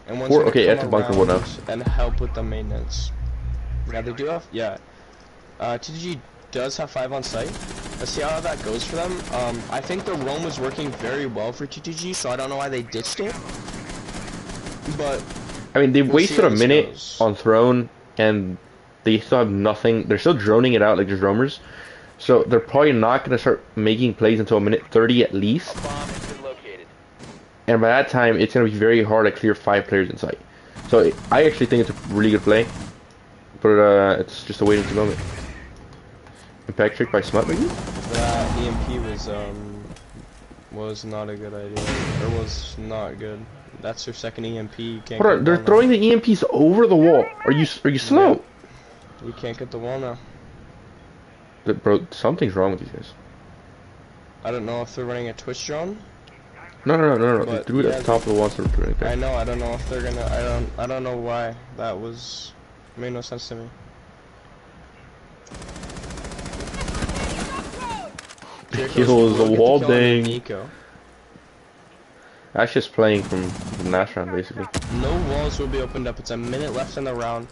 and one's gonna Okay, come at the bunker wall now. around and help with the maintenance. Yeah, they do have. Yeah, TG does have 5 on site. Let's see how that goes for them. I think the roam was working very well for TTG, so I don't know why they ditched it. But I mean, they we'll see wasted how a this minute goes. on Throne, and they still have nothing. They're still droning it out like there's roamers. So they're probably not going to start making plays until a minute 30 at least. A bomb has been located. And by that time, it's going to be very hard to clear 5 players in sight. So I actually think it's a really good play. But it's just a waiting to moment. Impact trick by Smut, maybe? That EMP was not a good idea. Or was not good. That's their second EMP. You can't Hold on, they're throwing the EMPs over the wall. Are you slow? Yeah. You can't get the wall now. Bro, something's wrong with these guys. I don't know if they're running a Twitch drone. No. They But, threw it at the top of the wall, so they're doing it I there. know. I don't know if they're gonna. I don't know why that was. Made no sense to me. Kills the wall dang. Nico. That's just playing from the last round, basically. No walls will be opened up. It's a minute left in the round.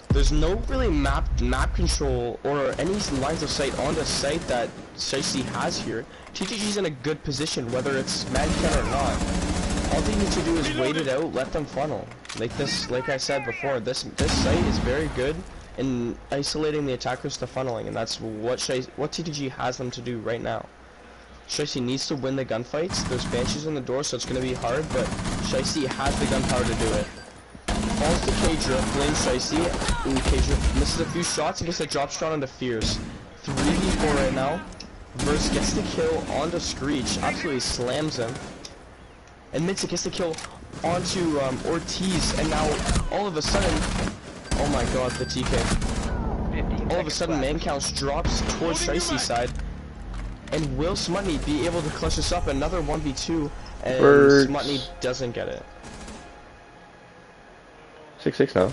There's no really map control or any lines of sight on the site that Shiesty has here. TTG's in a good position, whether it's man-can or not. All they need to do is wait it out, let them funnel. Like I said before, this site is very good in isolating the attackers to funneling, and that's what TTG has them to do right now. Shiesty needs to win the gunfights. There's Banshees on the door, so it's going to be hard, but Shiesty has the gunpowder to do it. Falls to K-Drip, blames Shiesty. Ooh, K-Drip misses a few shots and gets a drop shot onto Fierce. 3v4 right now. Verse gets the kill onto Screech, absolutely slams him. And Mitzik gets the kill onto Ortiz, and now all of a sudden, oh my god, the TK. All of a sudden, man counts drops towards Shiesty's side. And will Smutney be able to clutch this up? Another 1v2, and Birds. Smutney doesn't get it. 6-6 now.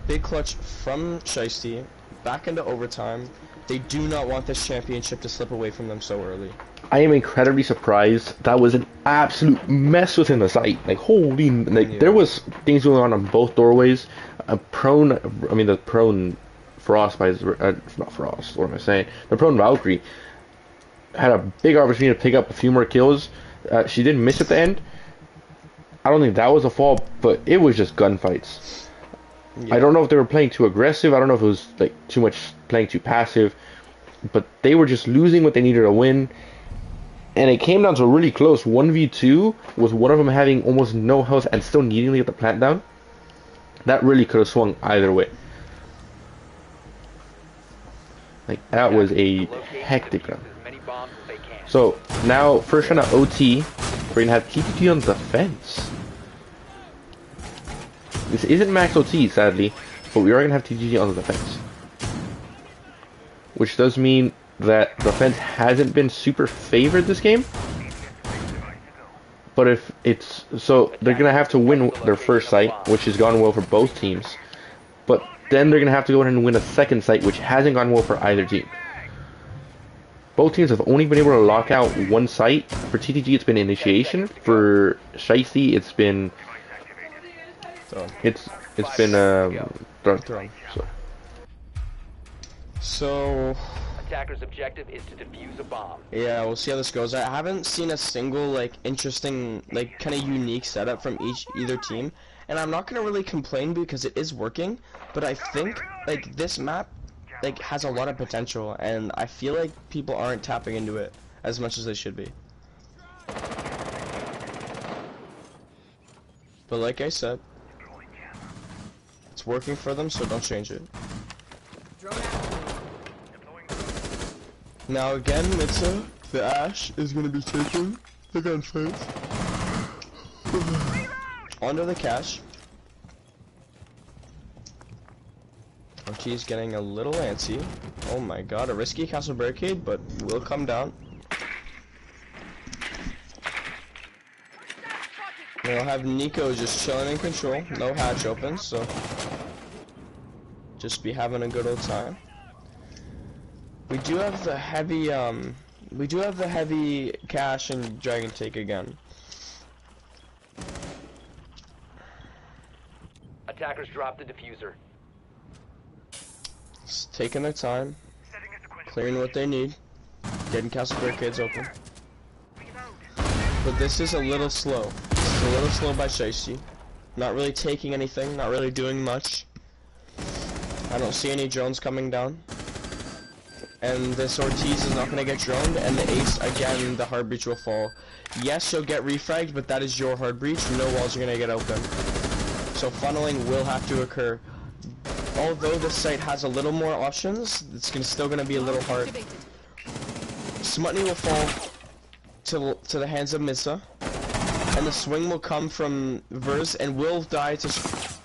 Big clutch from Shiesty, back into overtime. They do not want this championship to slip away from them so early. I am incredibly surprised. That was an absolute mess within the site. Like, holy, like, Yeah. there was things going on both doorways. The prone Frost by, not Frost, what am I saying? The prone Valkyrie had a big opportunity to pick up a few more kills. She did miss at the end. I don't think that was a fault, but it was just gunfights. Yeah. I don't know if they were playing too aggressive. I don't know if it was like too much playing too passive, but they were just losing what they needed to win. And it came down to a really close 1v2 with one of them having almost no health and still needing to get the plant down. That really could have swung either way. Like, that was a hectic round. So, now, first round of OT, we're going to have TTG on defense. This isn't max OT, sadly, but we are going to have TTG on the defense. Which does mean that defense hasn't been super favored this game. But if it's... So, they're going to have to win their first site, which has gone well for both teams. But then they're going to have to go ahead and win a second site, which hasn't gone well for either team. Both teams have only been able to lock out one site. For TTG, it's been initiation. For Shiesty, it's been... It's been done. So Attacker's objective is to defuse a bomb. yeah, we'll see how this goes. I haven't seen a single like interesting, like kind of unique setup from either team, and I'm not gonna really complain because it is working. But I think like this map like has a lot of potential, and I feel like people aren't tapping into it as much as they should be. But like I said, it's working for them, so don't change it. Now again, Mitsa, the Ash is gonna be taking the gunfight onto the cache. Ortiz getting a little antsy. Oh my god, a risky castle barricade, but will come down. We'll have Nico just chilling in control, no hatch open, so just be having a good old time. We do have the heavy cache and dragon take again. Attackers dropped the diffuser. Just taking their time, clearing what they need, getting castle barricades open. But this is a little slow. This is a little slow by Shiesty. Not really taking anything, not really doing much. I don't see any drones coming down. And this Ortiz is not going to get droned, and the Ace, again, the hard breach will fall. Yes, you'll get refragged, but that is your hard breach. No walls are going to get open. So funneling will have to occur. Although this site has a little more options, it's still going to be a little hard. Smutney will fall to the hands of Missa, and the swing will come from Verse and will die to...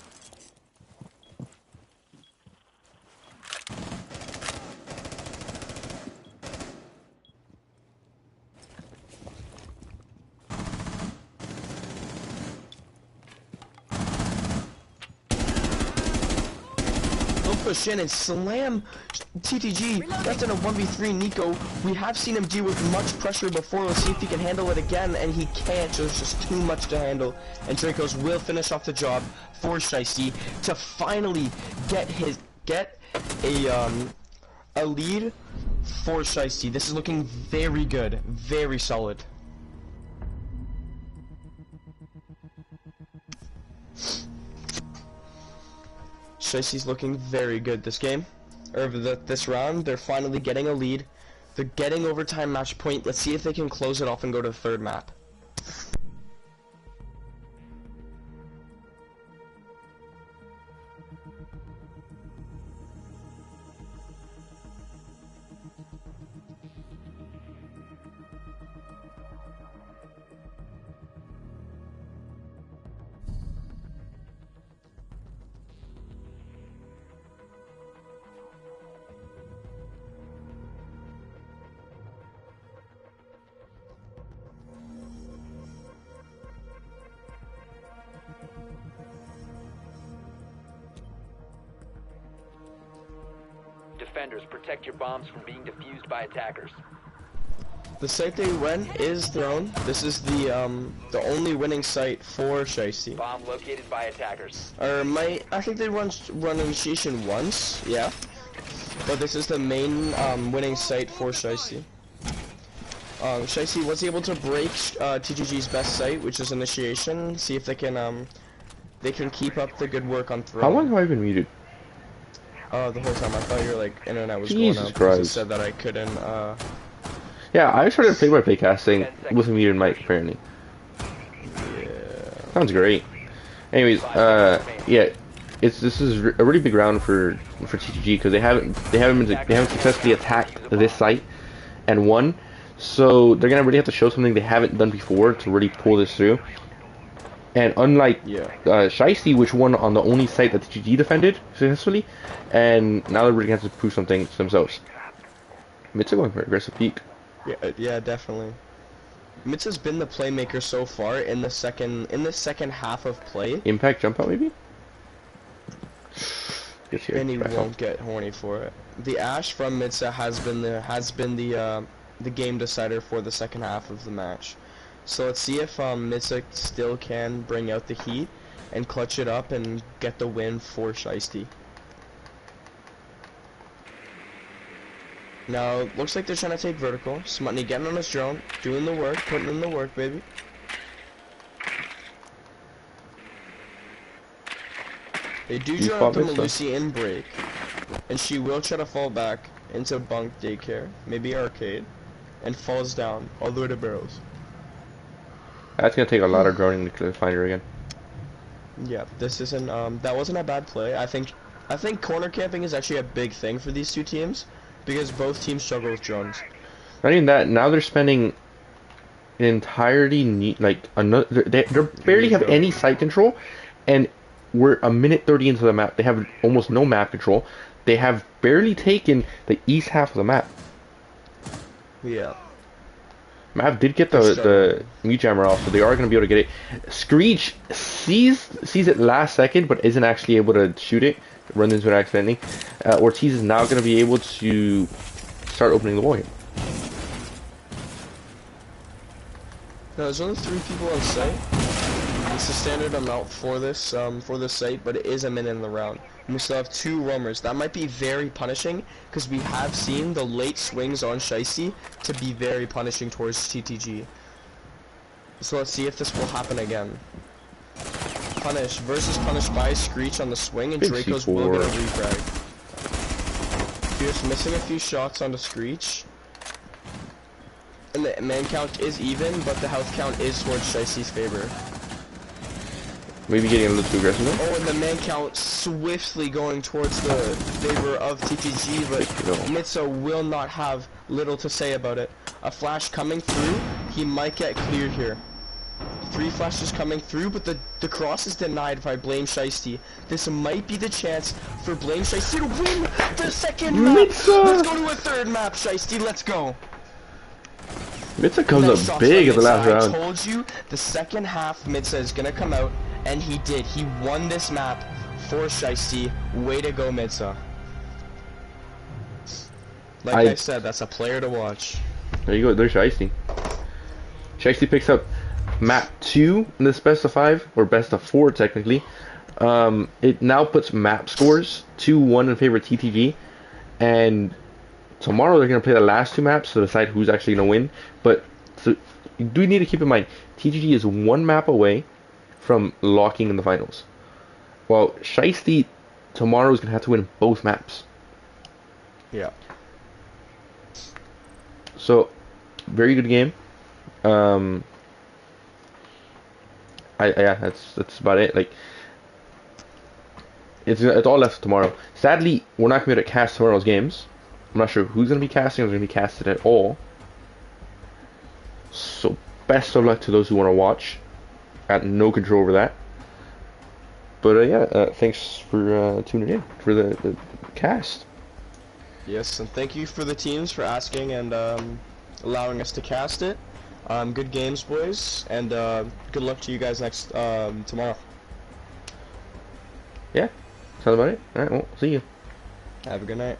push in and slam TTG. That's in a 1v3 Nico. We have seen him deal with much pressure before. Let's see if he can handle it again, and he can't. There's just too much to handle. And Dracos will finish off the job for Shiesty to finally get a lead for Shiesty. This is looking very good, very solid. Shiesty's looking very good this game, or this round. They're finally getting a lead. They're getting overtime match point. Let's see if they can close it off and go to the third map. Defenders, protect your bombs from being defused by attackers. The site they went is thrown. This is the only winning site for Shiesty. Bomb located by attackers. I think they run initiation once, yeah. But this is the main winning site for Shiesty. Shiesty was able to break TGG's best site, which is initiation. See if they can keep up the good work on throw. How long have I been muted? The whole time. I thought your internet was Jesus going up. Christ. You said that I couldn't. Yeah, I started play-by-play casting with a muted mic apparently. Yeah. Sounds great. Anyways, yeah, this is a really big round for TTG because they haven't successfully attacked this site and won. So they're gonna really have to show something they haven't done before to really pull this through. And unlike Shiesty, which won on the only site that TGG defended successfully, and now they're really going to have to prove something to themselves. Mitsa going for an aggressive peak. Yeah, definitely. Mitsa's been the playmaker so far in the second half of play. Impact jump out maybe? And he won't get horny for it. The Ash from Mitsa has been the game decider for the second half of the match. So let's see if Mitsa still can bring out the heat and clutch it up and get the win for Shiesty. Now, looks like they're trying to take vertical. Smutney getting on his drone, doing the work, putting in the work, baby. They do drone up the Melusi in break, and she will try to fall back into bunk daycare, maybe arcade, and falls down all the way to barrels. That's gonna take a lot of droning to find her again. Yeah, this isn't that wasn't a bad play. I think corner camping is actually a big thing for these two teams because both teams struggle with drones. Not even that. Now they're spending an entirety they barely have any site control, and we're a minute 30 into the map. They have almost no map control. They have barely taken the east half of the map. Yeah. Mav did get the mute jammer off, so they are going to be able to get it. Screech sees it last second, but isn't actually able to shoot it. Runs into it accidentally. Ortiz is now going to be able to start opening the wall here. No, there's only 3 people on site. It's the standard amount for this site, but it is a minute in the round. And we still have 2 roamers. That might be very punishing because we have seen the late swings on Shiesty to be very punishing towards TTG. So let's see if this will happen again. Punish versus punished by Screech on the swing, and Big Draco's C4. will get a refrag. Fierce missing a few shots on the Screech. And the man count is even, but the health count is towards Shiesty's favor. Maybe getting a little too aggressive though. Oh, and the man count swiftly going towards the favor of TTG, but Mitsa will not have little to say about it. A flash coming through, he might get cleared here. 3 flashes coming through, but the cross is denied by Blame Shiesty. This might be the chance for Blame Shiesty to win the second map. Mitsa! Let's go to a 3rd map, Shiesty. Let's go. Mitsa comes Nice up shots big by at the last Mitsa. round. I told you the second half Mitsa is gonna come out, and he did. He won this map for Shiesty. Way to go, Mitsa. Like I said, that's a player to watch. There you go, there's Shiesty. Shiesty picks up map 2 in this best of 5, or best of 4 technically. It now puts map scores 2-1 in favor of TTG, and tomorrow they're going to play the last 2 maps to decide who's actually going to win. But so, you do need to keep in mind, TTG is 1 map away from locking in the finals. While Shiesty tomorrow is going to have to win both maps. Yeah. So, very good game. Yeah, that's about it. Like, it's all left tomorrow. Sadly, we're not going to be able to cast tomorrow's games. I'm not sure who's going to be casting or going to be casted at all. So, best of luck to those who want to watch. Got no control over that. But yeah, thanks for tuning in for the cast. Yes, and thank you for the teams for asking and allowing us to cast it. Good games, boys, and good luck to you guys next tomorrow. Yeah, sounds about it. Alright, well, see you. Have a good night.